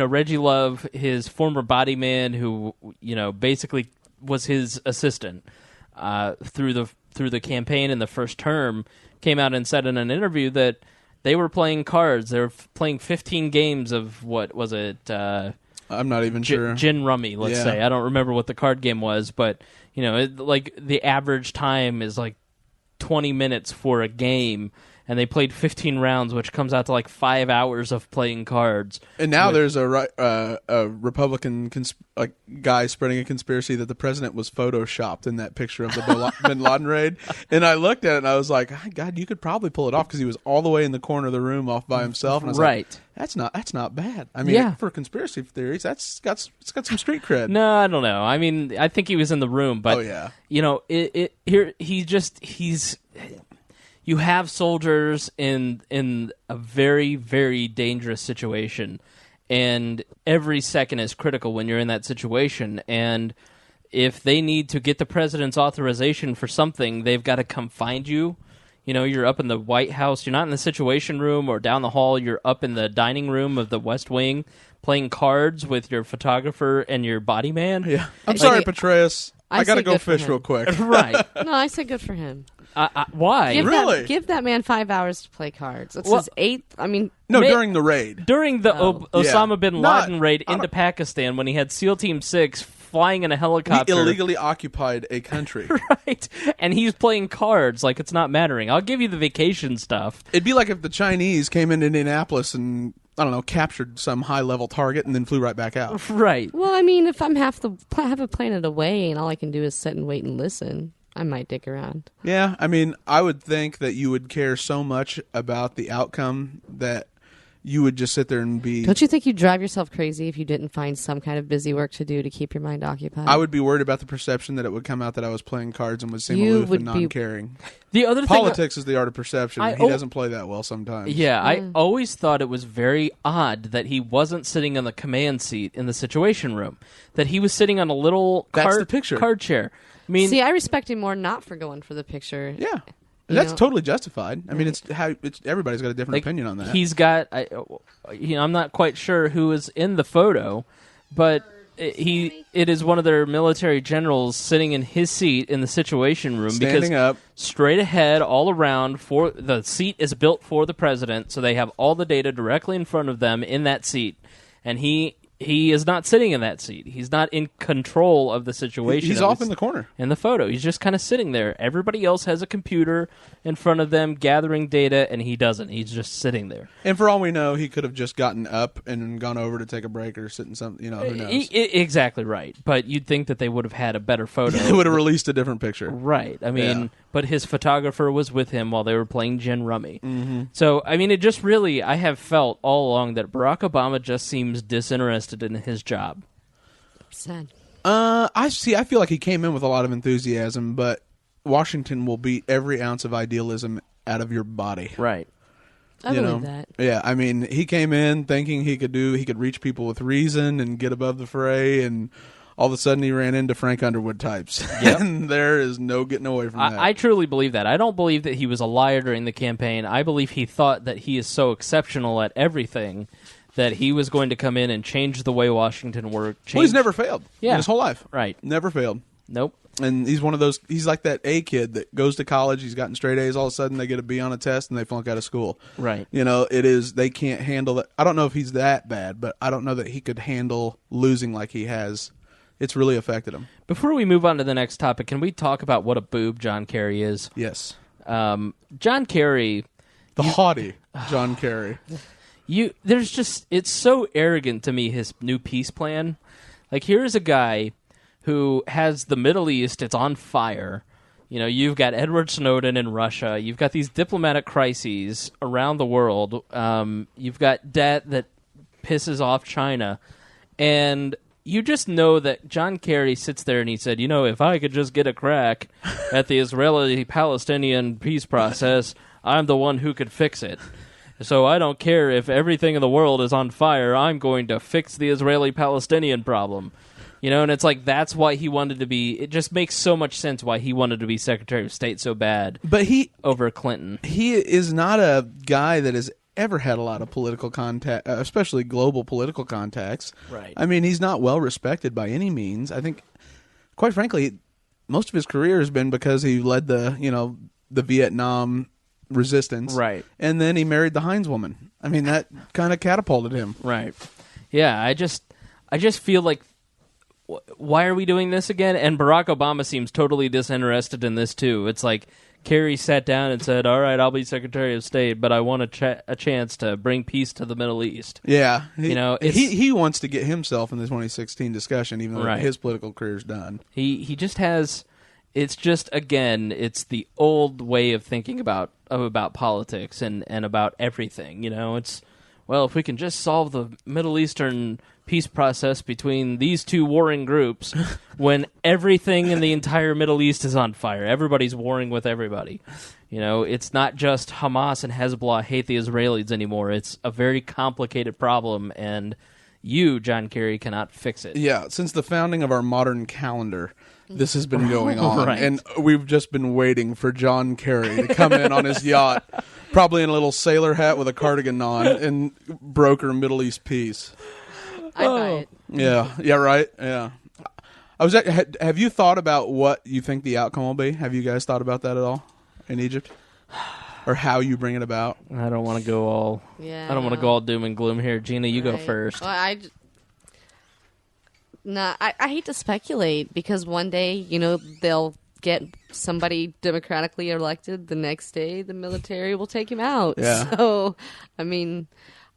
Reggie Love, his former body man who, basically was his assistant through the campaign in the first term, came out and said in an interview that they were playing cards. They were playing 15 games of, what was it? I'm not even sure. Gin Rummy, let's say. I don't remember what the card game was, but, the average time is like 20 minutes for a game, and they played 15 rounds, which comes out to like 5 hours of playing cards. And now there's a Republican guy spreading a conspiracy that the president was photoshopped in that picture of the bin Laden raid. And I looked at it and I was like, God, you could probably pull it off, because he was all the way in the corner of the room off by himself. And I was like, that's not bad. I mean, for conspiracy theories, it's got some street cred. No, I don't know. I mean, I think he was in the room, but you have soldiers in a very, very dangerous situation, and every second is critical when you're in that situation. And if they need to get the president's authorization for something, they've got to come find you. You're up in the White House. You're not in the Situation Room or down the hall. You're up in the dining room of the West Wing playing cards with your photographer and your body man. Yeah. I'm sorry, Petraeus. I got to go fish real quick. Right. No, I say good for him. Why? Give that man 5 hours to play cards. It's his 8th. I mean, during the raid. During the Osama bin Laden raid into Pakistan, when he had SEAL Team 6 flying in a helicopter. He illegally occupied a country. Right. And he's playing cards like it's not mattering. I'll give you the vacation stuff. It'd be like if the Chinese came into Indianapolis and, I don't know, captured some high-level target and then flew right back out. Right. Well, I mean, if I'm half a planet away and all I can do is sit and wait and listen, I might dick around. Yeah, I mean, I would think that you would care so much about the outcome that you would just sit there and be... Don't you think you'd drive yourself crazy if you didn't find some kind of busy work to do to keep your mind occupied? I would be worried about the perception that it would come out that I was playing cards and would seem aloof and non-caring. The other Politics is the art of perception. He doesn't play that well sometimes. Yeah, I always thought it was very odd that he wasn't sitting on the command seat in the Situation Room, that he was sitting on a little card chair. I mean, see, I respect him more not for going for the picture. Yeah. That's totally justified. I mean, everybody's got a different opinion on that. He's got, I'm not quite sure who is in the photo, but it is one of their military generals sitting in his seat in the Situation Room, standing up straight ahead, all around. The seat is built for the president, so they have all the data directly in front of them in that seat, and he is not sitting in that seat. He's not in control of the situation. He's off in the corner. In the photo. He's just kind of sitting there. Everybody else has a computer in front of them gathering data, and he doesn't. He's just sitting there. And for all we know, he could have just gotten up and gone over to take a break or sit in some, who knows. Exactly right. But you'd think that they would have had a better photo. They would have released a different picture. Right. I mean, but his photographer was with him while they were playing Gin Rummy. Mm-hmm. So, I mean, it just really, I have felt all along that Barack Obama just seems disinterested in his job. Sad. I feel like he came in with a lot of enthusiasm, but Washington will beat every ounce of idealism out of your body. Right. I believe that. Yeah, I mean, he came in thinking he could reach people with reason and get above the fray, and all of a sudden he ran into Frank Underwood types. Yep. And there is no getting away from that. I truly believe that. I don't believe that he was a liar during the campaign. I believe he thought that he is so exceptional at everything that he was going to come in and change the way Washington worked. Well, he's never failed in his whole life. Right. Never failed. Nope. And he's one of those, he's like that A kid that goes to college, he's gotten straight A's, all of a sudden they get a B on a test and they flunk out of school. Right. They can't handle it. I don't know if he's that bad, but I don't know that he could handle losing like he has. It's really affected him. Before we move on to the next topic, can we talk about what a boob John Kerry is? Yes. John Kerry. The haughty John Kerry. It's so arrogant to me, his new peace plan. Like, here's a guy who has the Middle East, it's on fire. You know, you've got Edward Snowden in Russia. You've got these diplomatic crises around the world. You've got debt that pisses off China. And you just know that John Kerry sits there and he said, you know, if I could just get a crack at the Israeli-Palestinian peace process, I'm the one who could fix it. So I don't care if everything in the world is on fire. I'm going to fix the Israeli-Palestinian problem. You know, and it's like that's why he wanted to be. It just makes so much sense why he wanted to be Secretary of State so bad. But over Clinton, he is not a guy that has ever had a lot of political contact, especially global political contacts. Right. I mean, he's not well respected by any means. I think, quite frankly, most of his career has been because he led the Vietnam resistance. Right. And then he married the Heinz woman. I mean, that kind of catapulted him. Right. Yeah. I just feel like. Why are we doing this again? And Barack Obama seems totally disinterested in this, too. It's like Kerry sat down and said, all right, I'll be Secretary of State, but I want a chance to bring peace to the Middle East. Yeah. He wants to get himself in the 2016 discussion, even though his political career's done. He just has... It's just, again, it's the old way of thinking about politics and about everything. You know, it's, well, if we can just solve the Middle Eastern peace process between these two warring groups when everything in the entire Middle East is on fire. Everybody's warring with everybody. You know, it's not just Hamas and Hezbollah hate the Israelis anymore. It's a very complicated problem, and you, John Kerry, cannot fix it. Yeah, since the founding of our modern calendar, this has been going on, Right. and we've just been waiting for John Kerry to come in on his yacht, probably in a little sailor hat with a cardigan on, and broker Middle East peace. I buy it. Yeah, right. Yeah. Have you thought about what you think the outcome will be? Have you guys thought about that at all in Egypt, or how you bring it about? I don't want to go all. Yeah. I don't want to go all doom and gloom here. Gina, you go Right. first. Well, I hate to speculate because one day, you know, they'll get somebody democratically elected. The next day, the military will take him out. Yeah. So, I mean,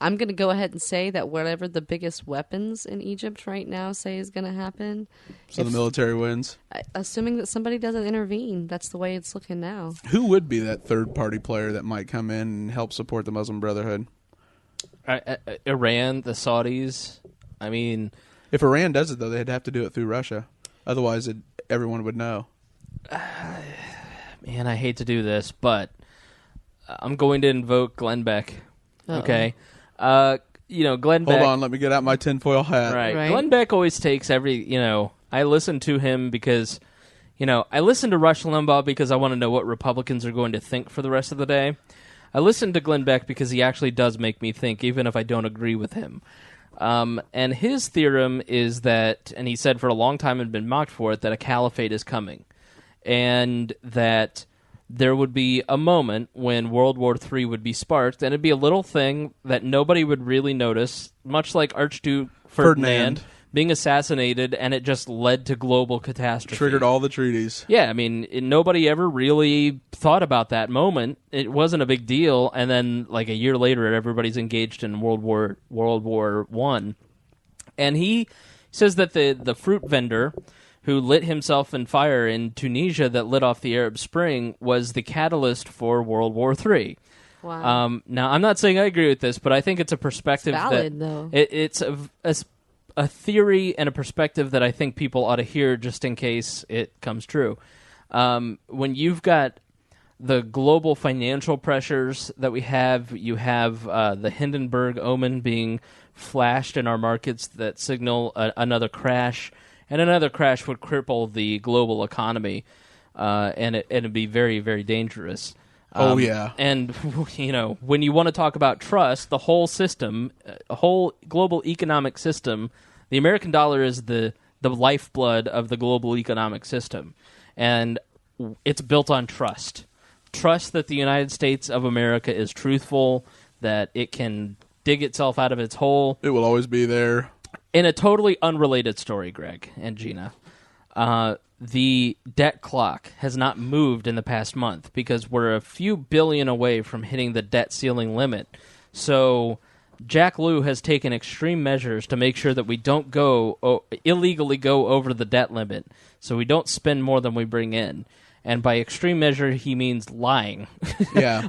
I'm going to go ahead and say that whatever the biggest weapons in Egypt right now say is going to happen. So the military wins. Assuming that somebody doesn't intervene, that's the way it's looking now. Who would be that third-party player that might come in and help support the Muslim Brotherhood? Iran, the Saudis. I mean, if Iran does it, though, they'd have to do it through Russia. Otherwise, everyone would know. Man, I hate to do this, but I'm going to invoke Glenn Beck. Uh-oh. Okay. Glenn Beck. Hold on, let me get out my tinfoil hat. Right. Glenn Beck always takes I listen to him because, I listen to Rush Limbaugh because I want to know what Republicans are going to think for the rest of the day. I listen to Glenn Beck because he actually does make me think, even if I don't agree with him. And his theorem is that, and he said for a long time and been mocked for it, that a caliphate is coming. And that there would be a moment when World War III would be sparked, and it'd be a little thing that nobody would really notice, much like Archduke Ferdinand being assassinated, and it just led to global catastrophe. Triggered all the treaties. Yeah, I mean, nobody ever really thought about that moment. It wasn't a big deal, and then like a year later, everybody's engaged in World War I. And he says that the fruit vendor who lit himself in fire in Tunisia that lit off the Arab Spring was the catalyst for World War III. Wow. Now, I'm not saying I agree with this, but I think it's a perspective it's valid, though. It's a theory and a perspective that I think people ought to hear just in case it comes true. When you've got the global financial pressures that we have, you have the Hindenburg omen being flashed in our markets that signal another crash, and another crash would cripple the global economy, and it'd be very, very dangerous. Yeah. And, when you want to talk about trust, the whole system, a whole global economic system, the American dollar is the lifeblood of the global economic system. And it's built on trust. Trust that the United States of America is truthful, that it can dig itself out of its hole. It will always be there. In a totally unrelated story, Greg and Gina, the debt clock has not moved in the past month because we're a few billion away from hitting the debt ceiling limit. So Jack Lew has taken extreme measures to make sure that we don't illegally go over the debt limit, so we don't spend more than we bring in. And by extreme measure, he means lying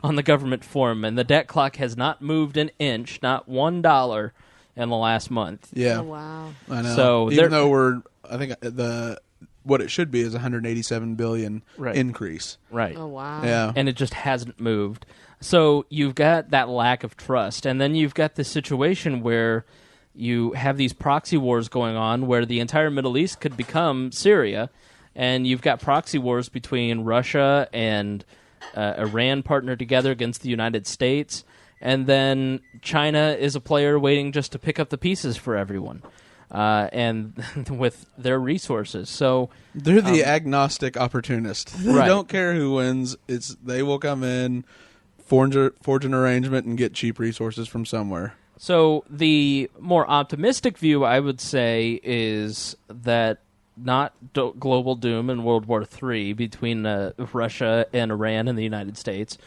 on the government form. And the debt clock has not moved an inch, not $1 in the last month. Yeah. Oh, wow. I know. So even though I think what it should be is $187 billion increase. Right. Oh, wow. Yeah. And it just hasn't moved. So you've got that lack of trust. And then you've got this situation where you have these proxy wars going on where the entire Middle East could become Syria. And you've got proxy wars between Russia and Iran partnered together against the United States. And then China is a player waiting just to pick up the pieces for everyone. And with their resources. So they're the agnostic opportunist. They don't care who wins. They will come in, forge an arrangement, and get cheap resources from somewhere. So the more optimistic view, I would say, is that not global doom in World War III between Russia and Iran and the United States,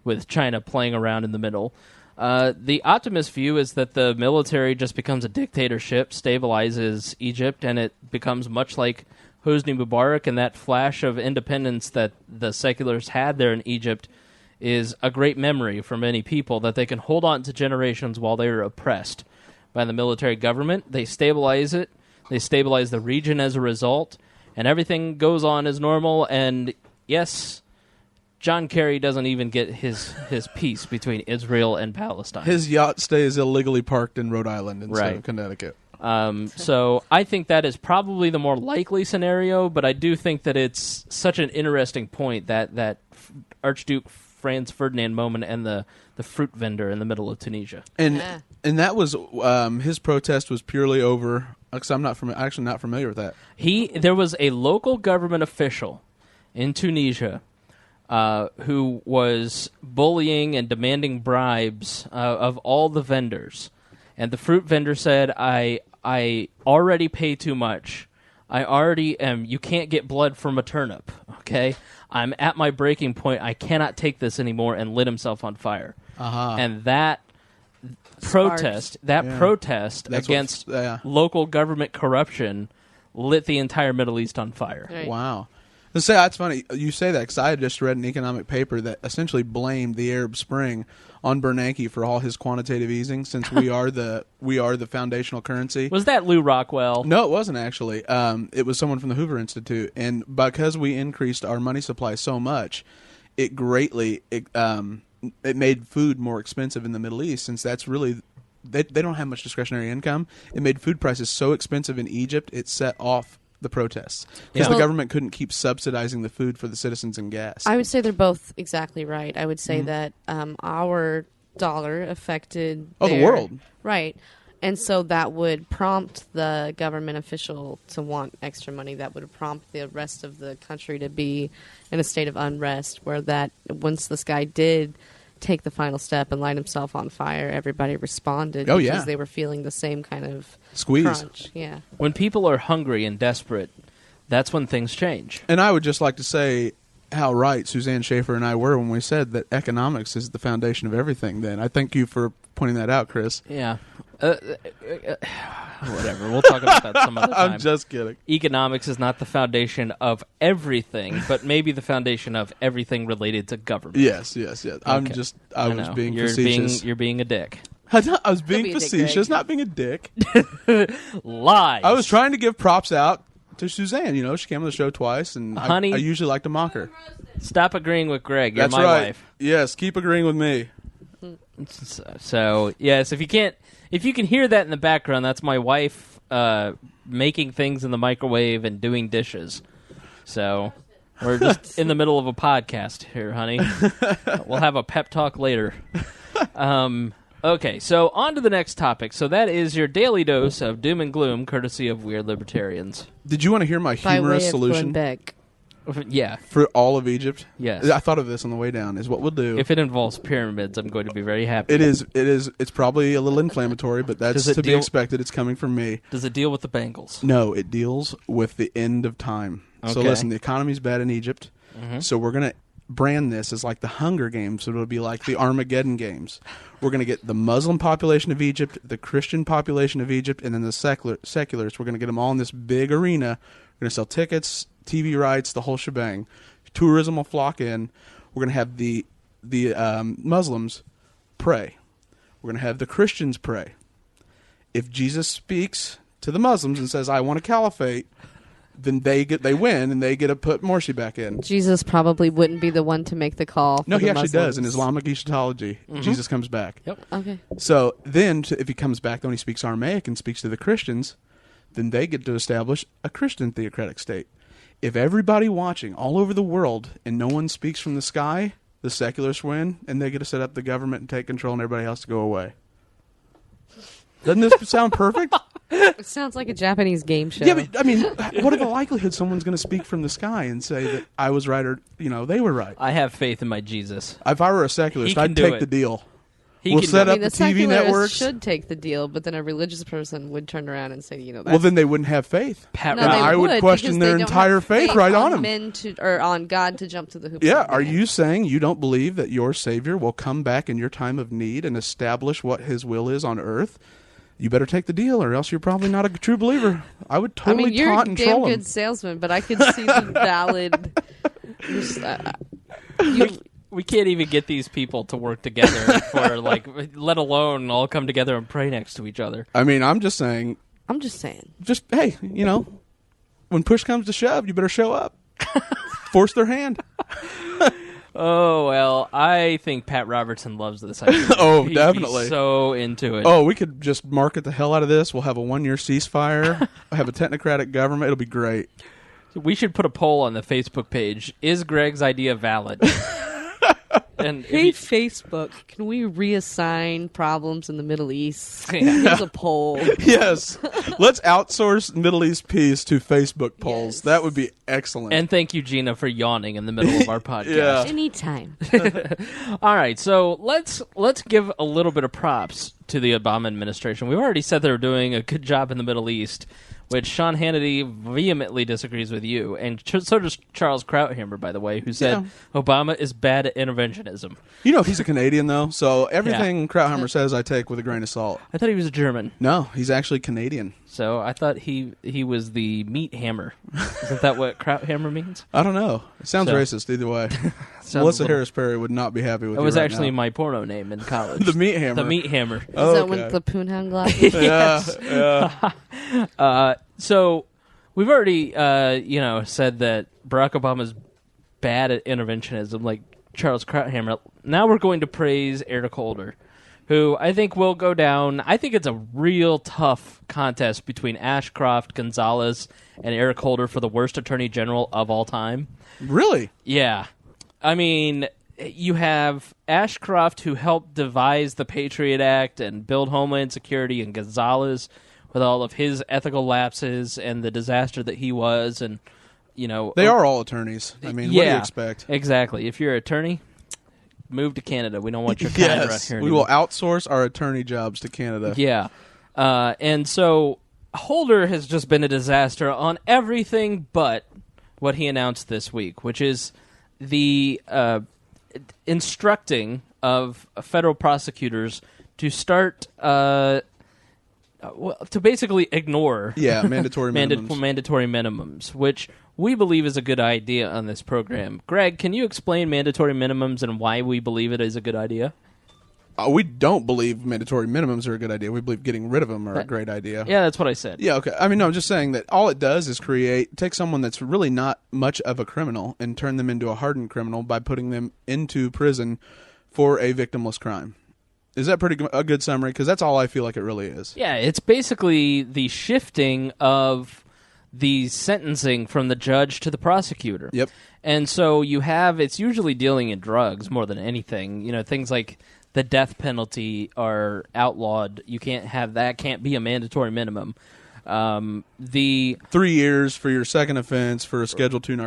with China playing around in the middle. The optimist view is that the military just becomes a dictatorship, stabilizes Egypt, and it becomes much like Hosni Mubarak, and that flash of independence that the seculars had there in Egypt is a great memory for many people that they can hold on to generations while they are oppressed by the military government. They stabilize it. They stabilize the region as a result, and everything goes on as normal. And yes, John Kerry doesn't even get his peace between Israel and Palestine. His yacht stays illegally parked in Rhode Island instead of Connecticut. So I think that is probably the more likely scenario, but I do think that it's such an interesting point that Archduke Franz Ferdinand moment and the fruit vendor in the middle of Tunisia. And that was his protest was purely over. Because I'm actually not familiar with that. There was a local government official in Tunisia who was bullying and demanding bribes of all the vendors, and the fruit vendor said, "I already pay too much. I already am. You can't get blood from a turnip. Okay, I'm at my breaking point. I cannot take this anymore," and lit himself on fire. And that protest against local government corruption lit the entire Middle East on fire. Right. Wow. That's funny. You say that because I had just read an economic paper that essentially blamed the Arab Spring on Bernanke for all his quantitative easing, since we are the foundational currency. Was that Lou Rockwell? No, it wasn't actually. It was someone from the Hoover Institute, and because we increased our money supply so much, it made food more expensive in the Middle East, since that's really they don't have much discretionary income. It made food prices so expensive in Egypt, it set off the protests because the government couldn't keep subsidizing the food for the citizens and gas. I would say they're both exactly right. I would say that our dollar affected the world. Right. And so that would prompt the government official to want extra money. That would prompt the rest of the country to be in a state of unrest, where that once this guy did take the final step and light himself on fire, everybody responded because they were feeling the same kind of squeeze. Crunch. Yeah. When people are hungry and desperate, that's when things change. And I would just like to say how right Suzanne Schaefer and I were when we said that economics is the foundation of everything. Then I thank you for pointing that out, Chris. Yeah. Whatever. We'll talk about that some other time. I'm just kidding. Economics is not the foundation of everything, but maybe the foundation of everything related to government. Yes. Okay. I was being facetious. You're being a dick. I was being facetious, not being a dick. Lies. I was trying to give props out to Suzanne. You know, she came on the show twice, and honey, I usually like to mock her. Stop agreeing with Greg. You're That's my right. wife. Yes, keep agreeing with me. So yes, if you can hear that in the background, that's my wife making things in the microwave and doing dishes. So we're just in the middle of a podcast here, honey. We'll have a pep talk later. Okay, so on to the next topic. So that is your daily dose of doom and gloom, courtesy of Weird Libertarians. Did you want to hear my humorous solution? Yeah. For all of Egypt? Yes. I thought of this on the way down, is what we'll do. If it involves pyramids, I'm going to be very happy. It is. It's probably a little inflammatory, but that's to be expected. It's coming from me. Does it deal with the Bengals? No, it deals with the end of time. Okay. So listen, the economy's bad in Egypt, so we're going to brand this as like the Hunger Games. It'll be like the Armageddon Games. We're going to get the Muslim population of Egypt, the Christian population of Egypt, and then the seculars. We're going to get them all in this big arena. We're going to sell tickets, TV rights, the whole shebang. Tourism will flock in. We're going to have the Muslims pray. We're going to have the Christians pray. If Jesus speaks to the Muslims and says, "I want a caliphate," then they win, and they get to put Morsi back in. Jesus probably wouldn't be the one to make the call. No, he actually Muslims. does. In Islamic eschatology, Jesus comes back. Yep. Okay. So then, if he comes back, then he speaks Aramaic and speaks to the Christians, then they get to establish a Christian theocratic state. If everybody watching all over the world and no one speaks from the sky, the secularists win, and they get to set up the government and take control, and everybody has to go away. Doesn't this sound perfect? It sounds like a Japanese game show. Yeah, but I mean, what are the likelihoods someone's going to speak from the sky and say that I was right or they were right? I have faith in my Jesus. If I were a secularist, He can I'd do take it. the deal. He We'll can set do up it. the TV networks. should take the deal, but then a religious person would turn around and say, Well, then they wouldn't have faith. Pat no, Roberts. they I would question because their they don't entire have faith right on 'em. men or on God to jump to the hoops. Yeah, of are man. you saying you don't believe that your Savior will come back in your time of need and establish what His will is on earth? You better take the deal, or else you're probably not a true believer. I would totally you're taunt a and damn troll good him. salesman, but I could see the valid. We can't even get these people to work together for let alone all come together and pray next to each other. I mean, I'm just saying, hey, when push comes to shove, you better show up. Force their hand. Oh, well, I think Pat Robertson loves this idea. Oh, He'd be definitely. so into it. Oh, we could just market the hell out of this. We'll have a 1-year ceasefire. We'll have a technocratic government. It'll be great. We should put a poll on the Facebook page. Is Greg's idea valid? And Hey, Facebook, can we reassign problems in the Middle East? Yeah. Here's a poll. Yes. Let's outsource Middle East peace to Facebook polls. Yes. That would be excellent. And thank you, Gena, for yawning in the middle of our podcast. Yeah. Anytime. All right, so let's give a little bit of props to the Obama administration. We've already said they're doing a good job in the Middle East, which Sean Hannity vehemently disagrees with you, and so does Charles Krauthammer, by the way, who said Obama is bad at interventionism. He's a Canadian, though, so everything Krauthammer says I take with a grain of salt. I thought he was a German, No, he's actually Canadian. so I thought he was the meat hammer. Isn't that what Krauthammer means? I don't know. It sounds So- racist either way. Sounds Melissa a little- Harris Perry would not be happy with That you was right actually now. my porno name in college. The meat hammer. The meat hammer. Is Oh, that okay. with the Poonhound glasses? Yeah. So we've already, said that Barack Obama's bad at interventionism, like Charles Krauthammer. Now we're going to praise Eric Holder, who I think will go down. I think it's a real tough contest between Ashcroft, Gonzalez, and Eric Holder for the worst attorney general of all time. Really? Yeah. I mean, you have Ashcroft, who helped devise the Patriot Act and build Homeland Security, and Gonzalez with all of his ethical lapses and the disaster that he was, and They are all attorneys. I mean, what do you expect? Exactly. If you're an attorney, move to Canada. We don't want your kind around Yes, here we anymore. will outsource our attorney jobs to Canada. Yeah. And so Holder has just been a disaster on everything but what he announced this week, which is the instructing of federal prosecutors to start to basically ignore mandatory minimums. mandatory minimums, which we believe is a good idea on this program. Greg, can you explain mandatory minimums and why we believe it is a good idea? We don't believe mandatory minimums are a good idea. We believe getting rid of them are a great idea. Yeah, that's what I said. Yeah, okay. I mean, no, I'm just saying that all it does is take someone that's really not much of a criminal and turn them into a hardened criminal by putting them into prison for a victimless crime. Is that a good summary? Because that's all I feel like it really is. Yeah, it's basically the shifting of the sentencing from the judge to the prosecutor. Yep. And so it's usually dealing in drugs more than anything. Things like the death penalty are outlawed. You can't have that. Can't be a mandatory minimum. The 3 years for your second offense for a Schedule II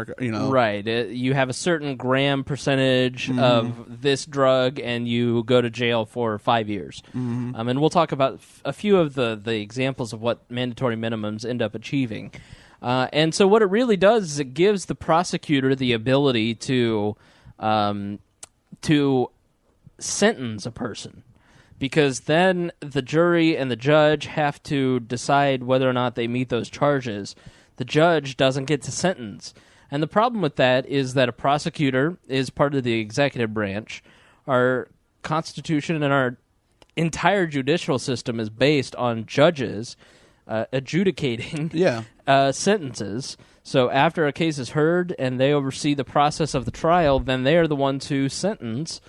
right. You have a certain gram percentage of this drug, and you go to jail for 5 years. And we'll talk about a few of the examples of what mandatory minimums end up achieving. And so what it really does is it gives the prosecutor the ability to to sentence a person, because then the jury and the judge have to decide whether or not they meet those charges. The judge doesn't get to sentence. And the problem with that is that a prosecutor is part of the executive branch. Our Constitution and our entire judicial system is based on judges adjudicating sentences. So after a case is heard and they oversee the process of the trial, then they are the ones who sentence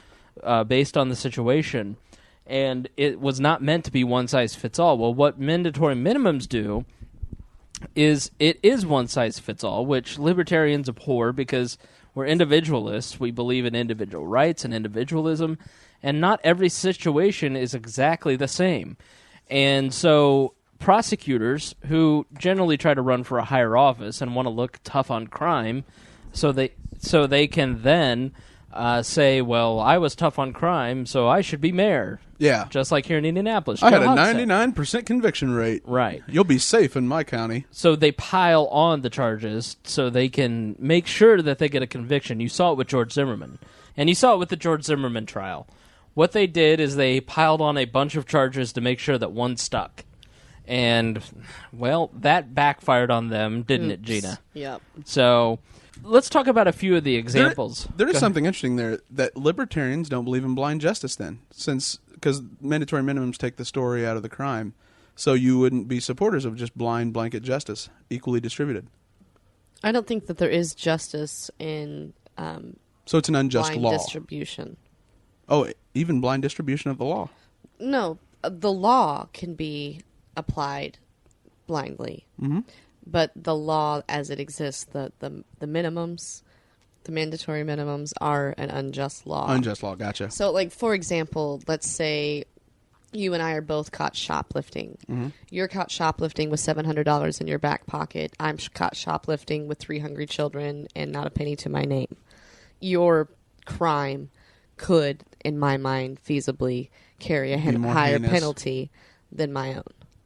based on the situation. And it was not meant to be one size fits all. Well, what mandatory minimums do is it is one size fits all, which libertarians abhor because we're individualists. We believe in individual rights and individualism, and not every situation is exactly the same. And so prosecutors who generally try to run for a higher office and want to look tough on crime, so they can then say, well, I was tough on crime, so I should be mayor. Yeah. Just like here in Indianapolis. I had a 99% conviction rate. Right. You'll be safe in my county. So they pile on the charges so they can make sure that they get a conviction. You saw it with George Zimmerman. And you saw it with the George Zimmerman trial. What they did is they piled on a bunch of charges to make sure that one stuck. And, well, that backfired on them, didn't it, Gena? Yep. So let's talk about a few of the examples. There is something interesting there, that libertarians don't believe in blind justice then, because mandatory minimums take the story out of the crime. So you wouldn't be supporters of just blind blanket justice, equally distributed. I don't think that there is justice in so it's an unjust blind law. distribution. Oh, even blind distribution of the law. No, the law can be applied blindly. Mm-hmm. But the law as it exists, the minimums, the mandatory minimums are an unjust law. Unjust law, gotcha. So, like, for example, let's say you and I are both caught shoplifting. Mm-hmm. You're caught shoplifting with $700 in your back pocket. I'm caught shoplifting with 3 hungry children and not a penny to my name. Your crime could, in my mind, feasibly carry a higher penalty than my own.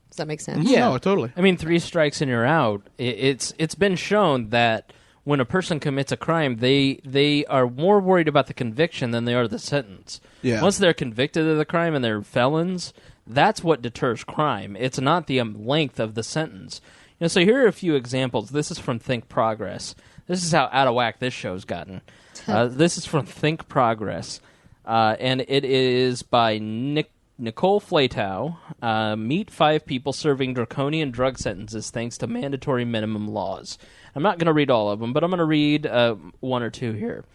Does that make sense? Yeah, no, totally. I mean, 3 strikes and you're out. It's been shown that when a person commits a crime, they are more worried about the conviction than they are the sentence. Yeah. Once they're convicted of the crime and they're felons, that's what deters crime. It's not the length of the sentence. So here are a few examples. This is from Think Progress. This is how out of whack this show's gotten. This is from Think Progress, and it is by Nicole Flatow. Meet 5 people serving draconian drug sentences thanks to mandatory minimum laws. I'm not going to read all of them, but I'm going to read 1 or 2 here.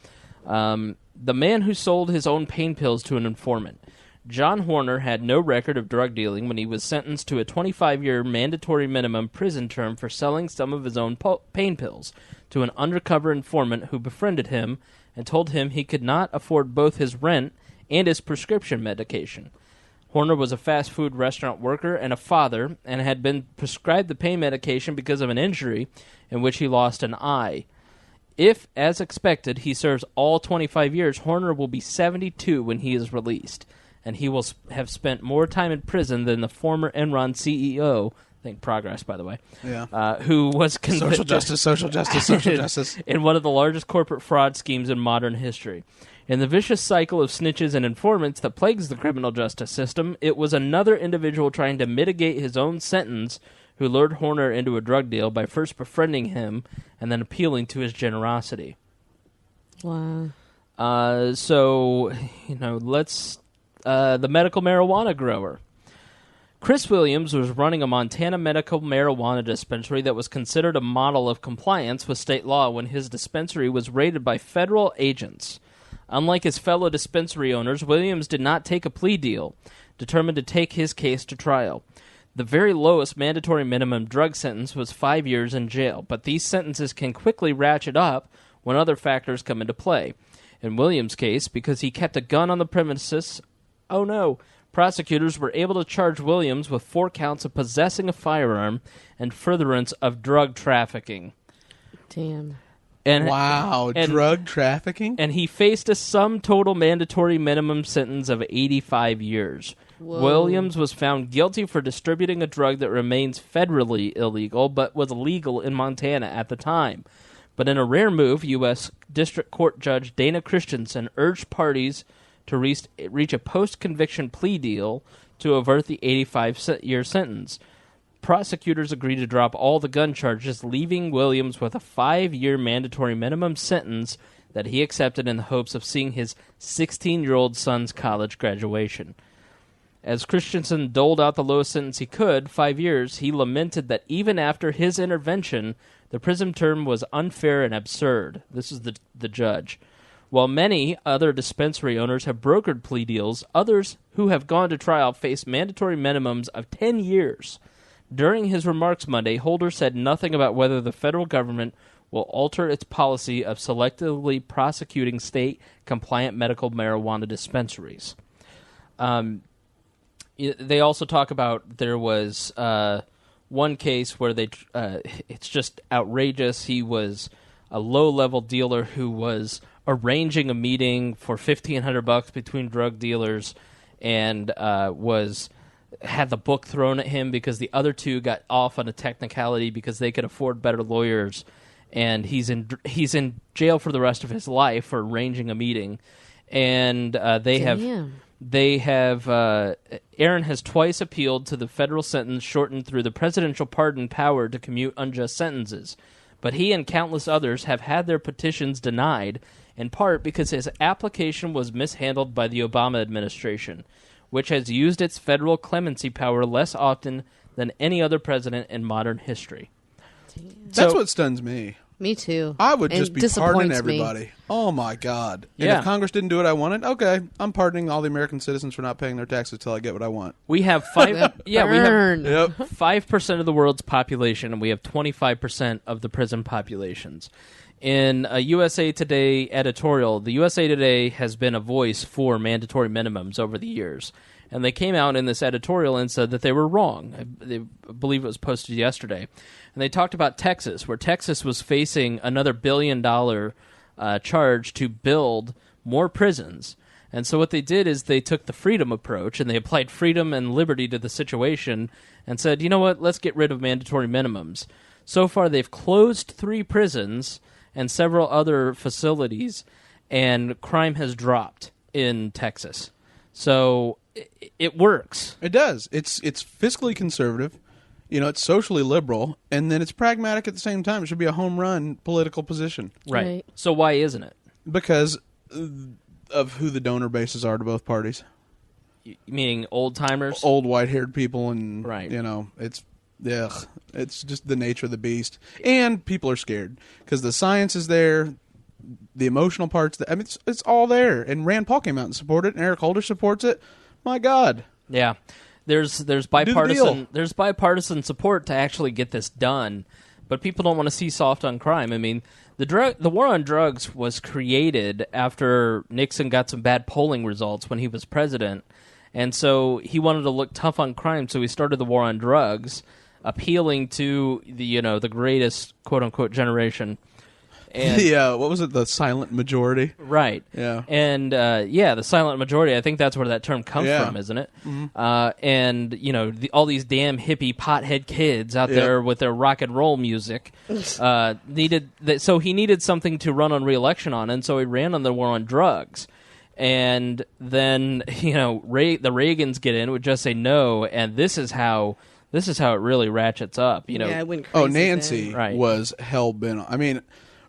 The man who sold his own pain pills to an informant. John Horner had no record of drug dealing when he was sentenced to a 25-year mandatory minimum prison term for selling some of his own pain pills to an undercover informant who befriended him and told him he could not afford both his rent and his prescription medication. Horner was a fast food restaurant worker and a father and had been prescribed the pain medication because of an injury in which he lost an eye. If, as expected, he serves all 25 years, Horner will be 72 when he is released, and he will have spent more time in prison than the former Enron CEO, Think Progress, by the way, who was convicted Social justice. in one of the largest corporate fraud schemes in modern history. In the vicious cycle of snitches and informants that plagues the criminal justice system, it was another individual trying to mitigate his own sentence who lured Horner into a drug deal by first befriending him and then appealing to his generosity. Wow. So, let's... the medical marijuana grower. Chris Williams was running a Montana medical marijuana dispensary that was considered a model of compliance with state law when his dispensary was raided by federal agents. Unlike his fellow dispensary owners, Williams did not take a plea deal, determined to take his case to trial. The very lowest mandatory minimum drug sentence was 5 years in jail, but these sentences can quickly ratchet up when other factors come into play. In Williams' case, because he kept a gun on the premises, prosecutors were able to charge Williams with 4 counts of possessing a firearm and furtherance of drug trafficking. Damn. Drug trafficking? And he faced a sum total mandatory minimum sentence of 85 years. Whoa. Williams was found guilty for distributing a drug that remains federally illegal, but was legal in Montana at the time. But in a rare move, U.S. District Court Judge Dana Christensen urged parties to reach a post-conviction plea deal to avert the 85-year sentence. Prosecutors agreed to drop all the gun charges, leaving Williams with a 5-year mandatory minimum sentence that he accepted in the hopes of seeing his 16-year-old son's college graduation. As Christensen doled out the lowest sentence he could, 5 years, he lamented that even after his intervention, the prison term was unfair and absurd. This is the judge. While many other dispensary owners have brokered plea deals, others who have gone to trial face mandatory minimums of 10 years. During his remarks Monday, Holder said nothing about whether the federal government will alter its policy of selectively prosecuting state-compliant medical marijuana dispensaries. They also talk about there was one case where it's just outrageous. He was a low-level dealer who was arranging a meeting for $1,500 between drug dealers and had the book thrown at him because the other two got off on a technicality because they could afford better lawyers, and he's in jail for the rest of his life for arranging a meeting. And Aaron has twice appealed to the federal sentence shortened through the presidential pardon power to commute unjust sentences. But he and countless others have had their petitions denied, in part because his application was mishandled by the Obama administration, which has used its federal clemency power less often than any other president in modern history. That's what stuns me. Me too. I would just be pardoning me. everybody. Oh, my God. And Yeah. if Congress didn't do what I wanted, okay, I'm pardoning all the American citizens for not paying their taxes until I get what I want. We have 5 Burn. Yep. 5% of the world's population, and we have 25% of the prison populations. In a USA Today editorial, the USA Today has been a voice for mandatory minimums over the years. And they came out in this editorial and said that they were wrong. I believe it was posted yesterday. And they talked about Texas, where Texas was facing another $1 billion charge to build more prisons. And so what they did is they took the freedom approach, and they applied freedom and liberty to the situation and said, you know what, let's get rid of mandatory minimums. So far, they've closed 3 prisons and several other facilities, and crime has dropped in Texas. So it works. It does. It's fiscally conservative. You know, it's socially liberal, and then it's pragmatic at the same time. It should be a home run political position. Right. So why isn't it? Because of who the donor bases are to both parties. Meaning old-timers? Old white-haired people, and, right. You know, it's just the nature of the beast. And people are scared because the science is there, the emotional parts. I mean, it's all there. And Rand Paul came out and supported it, and Eric Holder supports it. My God. Yeah. There's bipartisan support to actually get this done, but people don't want to see soft on crime. I mean, the war on drugs was created after Nixon got some bad polling results when he was president, and so he wanted to look tough on crime, so he started the war on drugs, appealing to the greatest quote unquote generation. And what was it? The silent majority. Right. Yeah. And the silent majority. I think that's where that term comes from, isn't it? Mm-hmm. And all these damn hippie pothead kids out there with their rock and roll music so he needed something to run on re-election on, and so he ran on the war on drugs. And then the Reagans get in, would just say no, and this is how it really ratchets up. It went crazy. Nancy Right. was hell bent.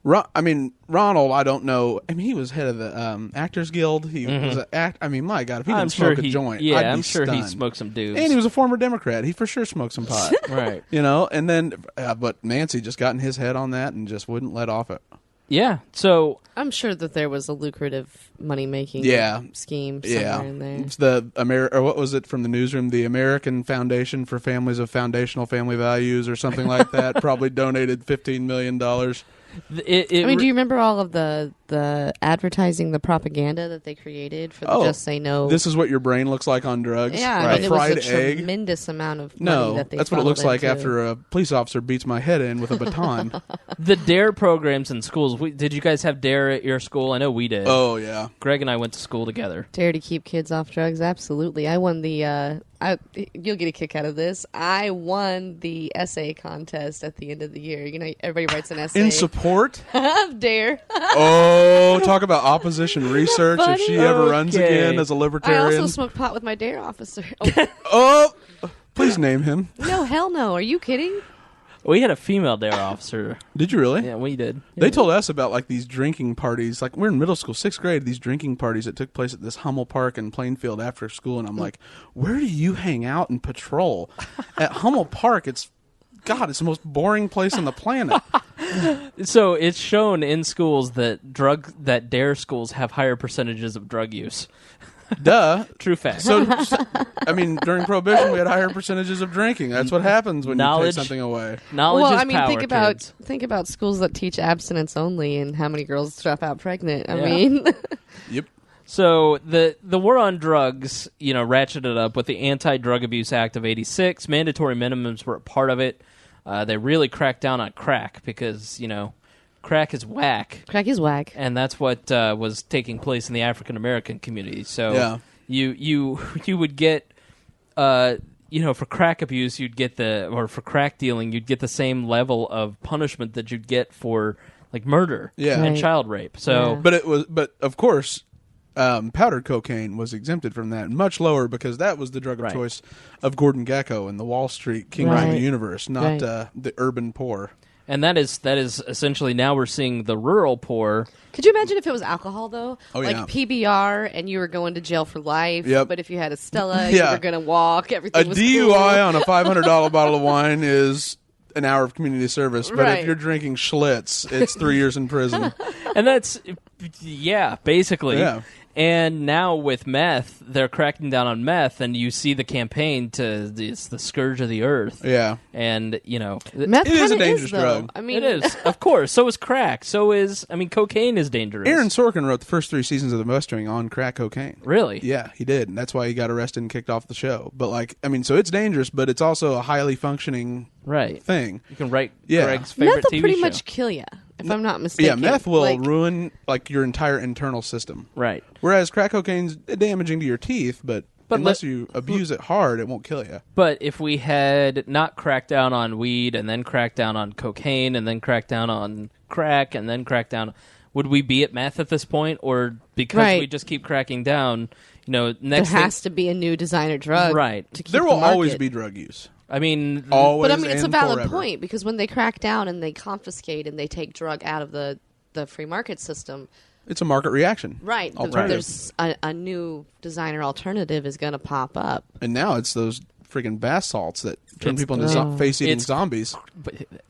Ronald, I don't know. I mean, he was head of the Actors Guild. He was an act. I mean, my God, if he didn't smoke a joint, I'd be I'm sure he stunned. smoked some dudes. And he was a former Democrat. He for sure smoked some pot. Right. And then, but Nancy just got in his head on that and just wouldn't let off it. Yeah. So I'm sure that there was a lucrative money-making scheme somewhere in there. It's what was it from the newsroom? The American Foundation for Families of Foundational Family Values or something like that. Probably donated $15 million. Do you remember all of the the advertising, the propaganda that they created for the Just Say No. This is what your brain looks like on drugs. Yeah, right. it fried was a egg. tremendous amount of money that they that's what it looks like into. after a police officer beats my head in with a baton. The DARE programs in schools. Did you guys have DARE at your school? I know we did. Oh, yeah. Greg and I went to school together. Dare to keep kids off drugs? Absolutely. I won the... you'll get a kick out of this. I won the essay contest at the end of the year. You know, everybody writes an essay. In support? of DARE. Oh, talk about opposition research if she ever runs Okay. again as a I libertarian. also smoked pot with my DARE officer. Oh, please name him. No, hell no. Are you kidding? We had a female DARE officer. Did you really? Yeah, we did. They told us about like these drinking parties. Like we're in middle school, 6th grade. These drinking parties that took place at this Hummel Park in Plainfield after school, and I'm like, where do you hang out and patrol? At Hummel Park, it's the most boring place on the planet. So it's shown in schools that DARE schools have higher percentages of drug use. Duh. True fact. So, I mean, during Prohibition, we had higher percentages of drinking. That's what happens when you Knowledge. take something away. Knowledge Well, is I mean, power, think kids. about schools that teach abstinence only and how many girls drop out pregnant. I Yeah. mean, Yep. So the war on drugs, ratcheted up with the Anti-Drug Abuse Act of '86. Mandatory minimums were a part of it. They really cracked down on crack because crack is whack, crack is whack. and that's what was taking place in the African American community. So Yeah. you would get for crack abuse for crack dealing you'd get the same level of punishment that you'd get for like murder Yeah. and Right. child rape. So Yeah. But of course, powdered cocaine was exempted from that, much lower because that was the drug of Right. choice of Gordon Gekko and the Wall Street kings of Right. the universe, not Right. the urban poor. and that is essentially now we're seeing the rural poor. Could you imagine if it was alcohol though? Oh, like yeah. PBR, and you were going to jail for life. Yep. But if you had a Stella, Yeah. you were going to walk. A Everything was DUI cool. on a $500 bottle of wine is an hour of community service, but Right. if you're drinking Schlitz, it's 3 years in prison. And that's basically. Yeah. And now with meth, they're cracking down on meth, and you see the campaign to it's the scourge of the earth. Yeah. And Meth It is a kinda dangerous though. drug. I mean, it is, of course. So is crack. Cocaine is dangerous. Aaron Sorkin wrote the first 3 seasons of The Mustang on crack cocaine. Really? Yeah, he did, and that's why he got arrested and kicked off the show. But so it's dangerous, but it's also a highly functioning Right. thing. You can write Yeah. Greg's favorite meth will TV pretty show. much kill you, if I'm not mistaken. Yeah, meth will Like, ruin your entire internal system. Right. Whereas crack cocaine's damaging to your teeth, but But unless you abuse it hard, it won't kill you. But if we had not cracked down on weed and then cracked down on cocaine and then cracked down on crack and then cracked down, would we be at meth at this point? Or because Right. we just keep cracking down, there next has to be a new designer drug, Right. To keep There the will always market. be drug use. I mean, Always. But I mean, it's a and valid forever. point because when they crack down and they confiscate and they take drug out of the free market system, It's a market reaction. right? Alternative. There's a new designer alternative is going to pop up. And now it's those freaking bath salts that turn It's- people into face-eating it's- zombies.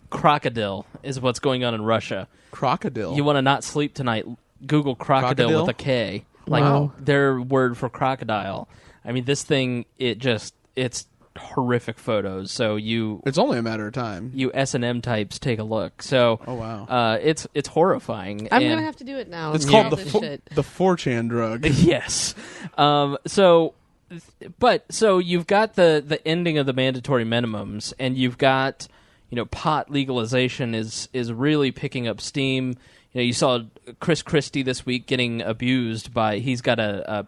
crocodile is what's going on in Russia. Crocodile. You want to not sleep tonight? Google crocodile Crocodile? with a K. Like Wow. their word for crocodile. I mean, this thing, it's horrific photos. So It's only a matter of time. you S&M types take a look. So Oh, wow. it's horrifying. I'm and- going to have to do it now. It's and called all the this fo- shit. the 4chan drug. Yes. So you've got the ending of the mandatory minimums, and you've got pot legalization is really picking up steam. You saw Chris Christie this week getting abused by he's got a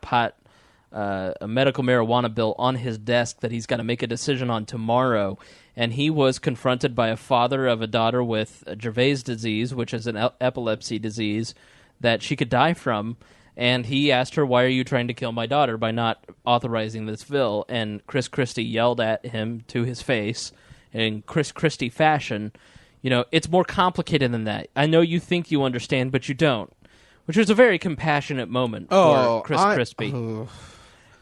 medical marijuana bill on his desk that he's got to make a decision on tomorrow. And he was confronted by a father of a daughter with Gervais disease, which is an epilepsy disease that she could die from. And he asked her, "Why are you trying to kill my daughter by not authorizing this bill?" And Chris Christie yelled at him to his face in Chris Christie fashion, it's more complicated than that. I know you think you understand, but you don't. Which was a very compassionate moment for Chris Christie.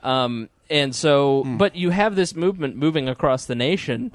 And so, but you have this movement moving across the nation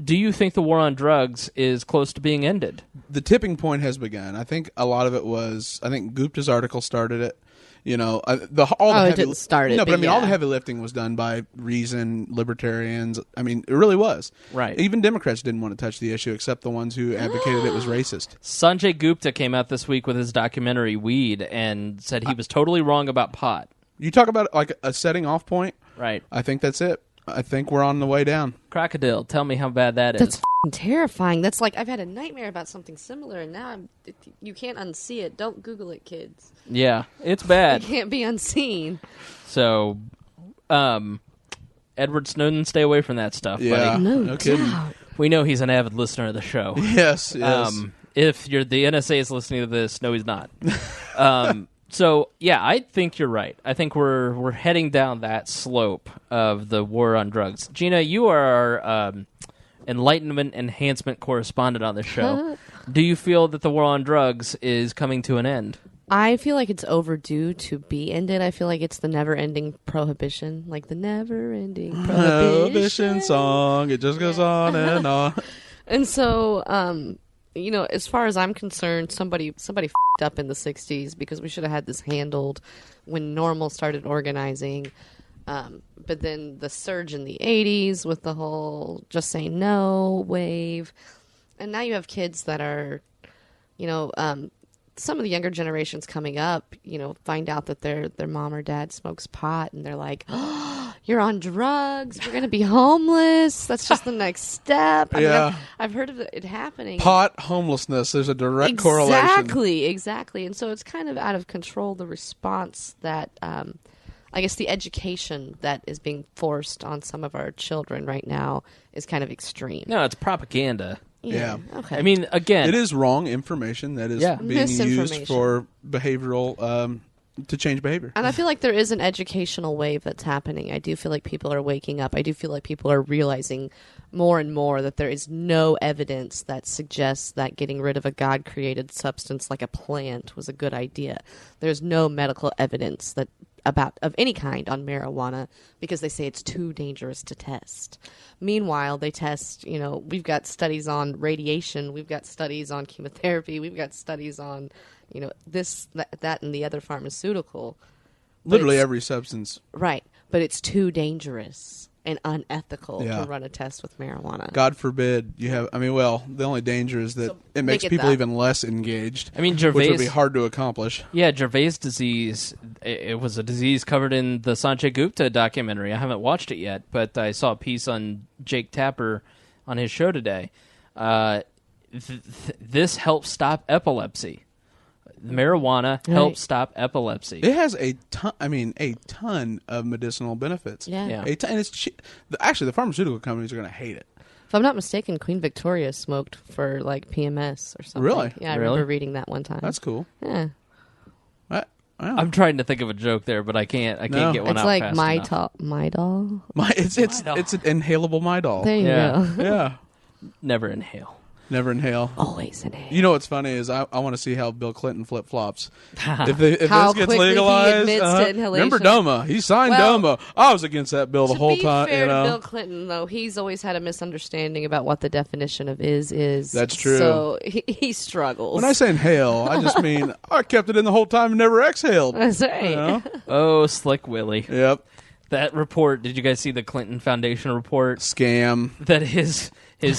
Do you think the war on drugs is close to being ended? The tipping point has begun. I think a lot of it was. I think Gupta's article started it. You know, it didn't start it. No, but I mean, all the yeah. heavy lifting was done by Reason, Libertarians. I mean, it really was. Right. Even Democrats didn't want to touch the issue, except the ones who advocated it was racist. Sanjay Gupta came out this week with his documentary Weed and said he was totally wrong about pot. You talk about like a setting off point. Right. I think that's it. I think we're on the way down. Crocodile, tell me how bad that is. That's f***ing terrifying. That's like I've had a nightmare about something similar, and now you can't unsee it. Don't Google it, kids. Yeah, it's bad. It can't be unseen. So, Edward Snowden, stay away from that stuff, Yeah. buddy. No kidding. doubt. We know he's an avid listener of the show. Yes. If the NSA is listening to this, no, he's not. So, yeah, I think you're right. I think we're heading down that slope of the war on drugs. Gena, you are our enlightenment enhancement correspondent on the show. Do you feel that the war on drugs is coming to an end? I feel like it's overdue to be ended. I feel like it's the never-ending prohibition, like the never-ending Prohibition song. It just goes on and on. And so, you know, as far as I'm concerned, somebody f***ed up in the 60s because we should have had this handled when Normal started organizing. But then the surge in the 80s with the whole just say no wave. And now you have kids that are, you know, some of the younger generations coming up, you know, find out that their mom or dad smokes pot and they're like, oh, you're on drugs. We're going to be homeless. That's just the next step. I mean, I've heard of it happening. Pot homelessness. There's a direct correlation. Exactly. And so it's kind of out of control, the response that, I guess the education that is being forced on some of our children right now is kind of extreme. No, it's propaganda. Yeah. Okay. I mean, again, It is wrong information that is being used for behavioral to change behavior. And I feel like there is an educational wave that's happening. I do feel like people are waking up. I do feel like people are realizing more and more that there is no evidence that suggests that getting rid of a God-created substance like a plant was a good idea. There's no medical evidence that of any kind on marijuana because they say it's too dangerous to test. Meanwhile, they test, you know, we've got studies on radiation, we've got studies on chemotherapy, we've got studies on, you know, this, that, and the other pharmaceutical. Literally every substance. Right. But it's too dangerous and unethical to run a test with marijuana. God forbid you have. I mean, well, the only danger is that it makes people even less engaged. I mean, Gervais, which would be hard to accomplish. Yeah, Gervais disease. It was a disease covered in the Sanjay Gupta documentary. I haven't watched it yet, but I saw a piece on Jake Tapper on his show today. This helps stop epilepsy. Marijuana helps stop epilepsy. It has a ton. I mean, a ton of medicinal benefits. Yeah. A ton, and it's actually the pharmaceutical companies are going to hate it. If I'm not mistaken, Queen Victoria smoked for like PMS or something. Really? Yeah, I remember reading that one time. That's cool. Yeah. I'm trying to think of a joke there, but I can't get one it's out like fast enough. Midol. It's an inhalable Midol. There you go. Yeah. Never inhale. Never inhale. Always inhale. You know what's funny is I want to see how Bill Clinton flip flops if How this gets quickly he legalized. admits to inhalation. Remember DOMA? He signed DOMA. I was against that bill the whole time. To be fair you know? to Bill Clinton, though, he's always had a misunderstanding about what the definition of is. That's true. So he struggles. When I say inhale, I just mean I kept it in the whole time and never exhaled. That's right. You know? Oh, Slick Willie. Yep. That report, did you guys see the Clinton Foundation report? Scam. That his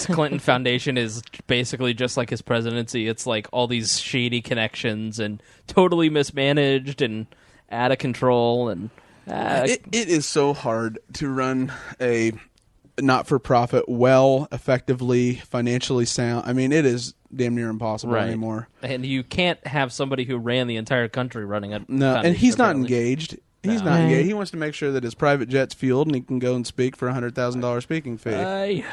Clinton Foundation is basically just like his presidency. It's like all these shady connections and totally mismanaged and out of control. And it is so hard to run a not-for-profit effectively, financially sound. I mean, it is damn near impossible anymore. And you can't have somebody who ran the entire country running a foundation, and he's not apparently. engaged. He's not engaged. He wants to make sure that his private jet's fueled and he can go and speak for $100,000 speaking fee. Hey,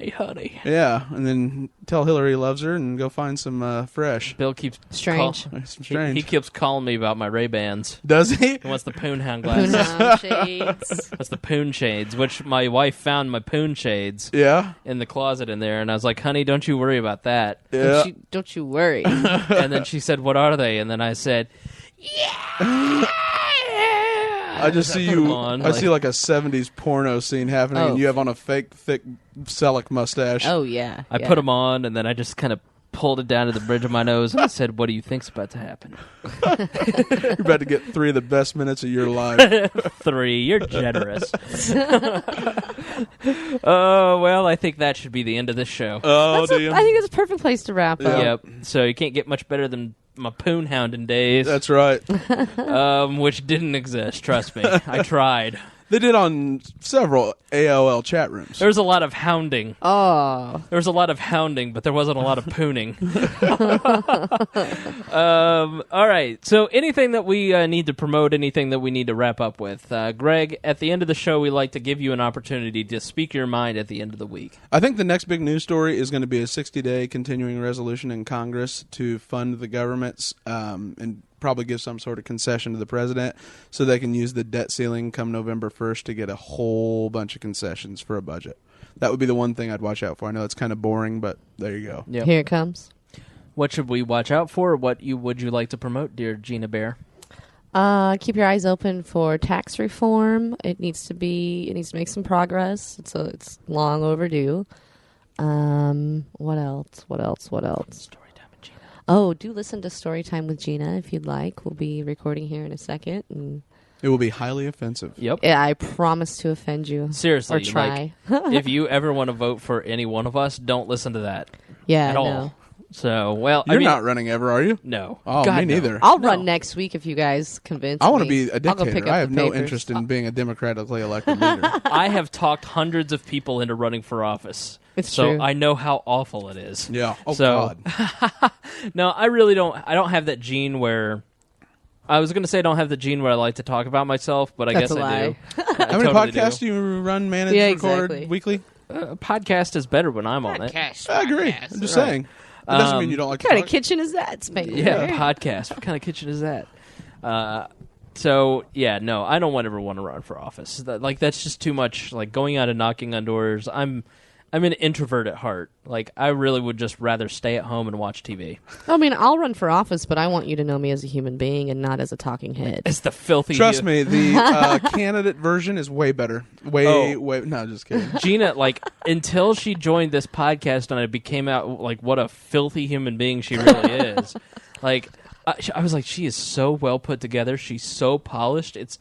honey. Yeah, and then tell Hillary he loves her and go find some fresh. Bill keeps Strange. He keeps calling me about my Ray-Bans. Does he? He wants the Poonhound glasses. Poonhound shades. That's the Poon shades, which my wife found my Poon shades in the closet in there, and I was like, honey, don't you worry about that. Yeah. Don't you worry. And then she said, what are they? And then I said, yeah. I just see you. on, I see like a '70s porno scene happening, and you have on a fake thick Selleck mustache. Oh yeah. I put them on, and then I just kind of pulled it down to the bridge of my nose, and I said, "What do you think's about to happen?" You're about to get 3 of the best minutes of your life. 3, you're generous. Oh well, I think that should be the end of this show. Oh, do you? I think it's a perfect place to wrap up. Yep. So you can't get much better than my poon hounding days. That's right. Which didn't exist. Trust me, I tried. They did on several AOL chat rooms. There was a lot of hounding. Oh. There was a lot of hounding, but there wasn't a lot of pooning. All right. So anything that we need to promote, anything that we need to wrap up with. Greg, at the end of the show, we like to give you an opportunity to speak your mind at the end of the week. I think the next big news story is going to be a 60-day continuing resolution in Congress to fund the governments and probably give some sort of concession to the president so they can use the debt ceiling come November 1st to get a whole bunch of concessions for a budget. That would be the one thing I'd watch out for. I know it's kind of boring, but there you go. Yep. Here it comes. What should we watch out for? What would you like to promote, dear Gena Bear? Keep your eyes open for tax reform. It needs to make some progress. It's long overdue. What else? Storytime with Gena. Oh, do listen to Storytime with Gena if you'd like. We'll be recording here in a second. And It will be highly offensive. Yep. yeah, I promise to offend you. Seriously. Or try. If you ever want to vote for any one of us, don't listen to that Yeah, at no. all. So, well, You're I mean, not running ever, are you? No. Oh, God, me no. neither. I'll No. run next week if you guys convince I want to me. be a I'll go pick dictator. up I have the no papers. interest in being a democratically elected leader. I have talked hundreds of people into running for office. It's so true. I know how awful it is. Yeah. Oh, So- God. No, I really don't. I don't have that gene where. I was going to say I don't have the gene where I like to talk about myself, but I That's guess a I lie. do. How many podcasts do you run, manage, Yeah, record exactly. weekly? A podcast is better when I'm on it. I agree. I'm just saying. It doesn't mean you don't like to What kind talk. of kitchen is that, Spanky? Yeah, podcast. What kind of kitchen is that? So yeah, no, I don't ever want to run for office. That's just too much. Like going out and knocking on doors. I'm an introvert at heart. Like I really would just rather stay at home and watch TV. I mean, I'll run for office, but I want you to know me as a human being and not as a talking head. It's the filthy. Trust me, the candidate version is way better. Way. No, just kidding. Gina, until she joined this podcast and it became out what a filthy human being she really is. I was like, she is so well put together. She's so polished. She's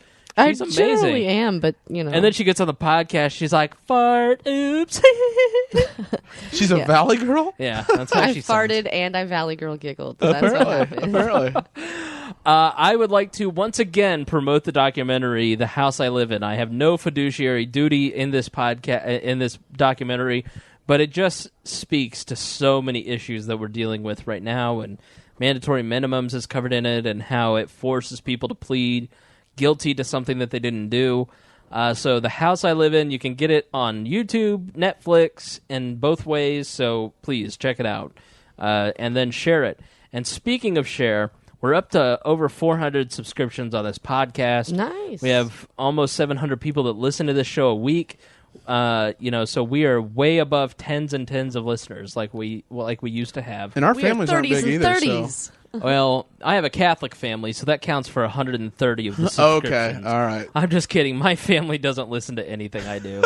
generally amazing. am, but you know. And then she gets on the podcast. She's like, fart, oops. She's a Valley girl? Yeah, that's how I she sounds. farted and I Valley Girl giggled. That's what happened. Apparently. I would like to once again promote the documentary "The House I Live In." I have no fiduciary duty in this documentary, but it just speaks to so many issues that we're dealing with right now, and mandatory minimums is covered in it, and how it forces people to plead guilty to something that they didn't do. So The House I Live In, you can get it on YouTube, Netflix, and both ways, so please check it out. And then share it. And speaking of share, we're up to over 400 subscriptions on this podcast. Nice. We have almost 700 people that listen to this show a week. So we are way above tens and tens of listeners like we used to have. And our We are families aren't 30s big and either. 30s. So. Well, I have a Catholic family, so that counts for 130 of the subscriptions. Okay, all right. I'm just kidding. My family doesn't listen to anything I do.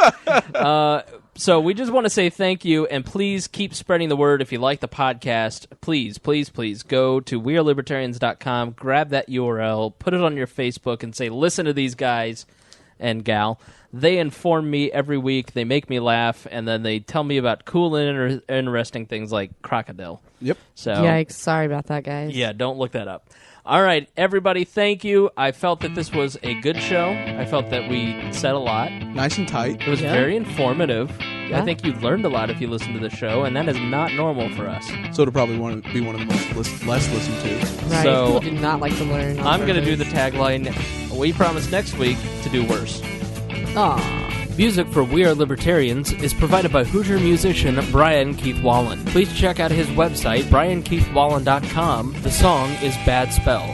So we just want to say thank you, and please keep spreading the word. If you like the podcast, please, please, please go to wearelibertarians.com, grab that URL, put it on your Facebook, and say, listen to these guys and gal. They inform me every week. They make me laugh, and then they tell me about cool and interesting things like crocodile. Yep. So Yikes. Sorry about that, guys. yeah, don't look that up. All right, everybody, thank you. I felt that this was a good show. I felt that we said a lot. Nice and tight. It was Yeah. very informative. Yeah. I think you learned a lot if you listened to the show, and that is not normal for us. So it'll probably be one of the most less listened to. Right. So- People do not like to learn. I'm going to do the tagline. We promise next week to do worse. Aw. Music for We Are Libertarians is provided by Hoosier musician Brian Keith Wallen. Please check out his website, briankeithwallen.com. The song is Bad Spell.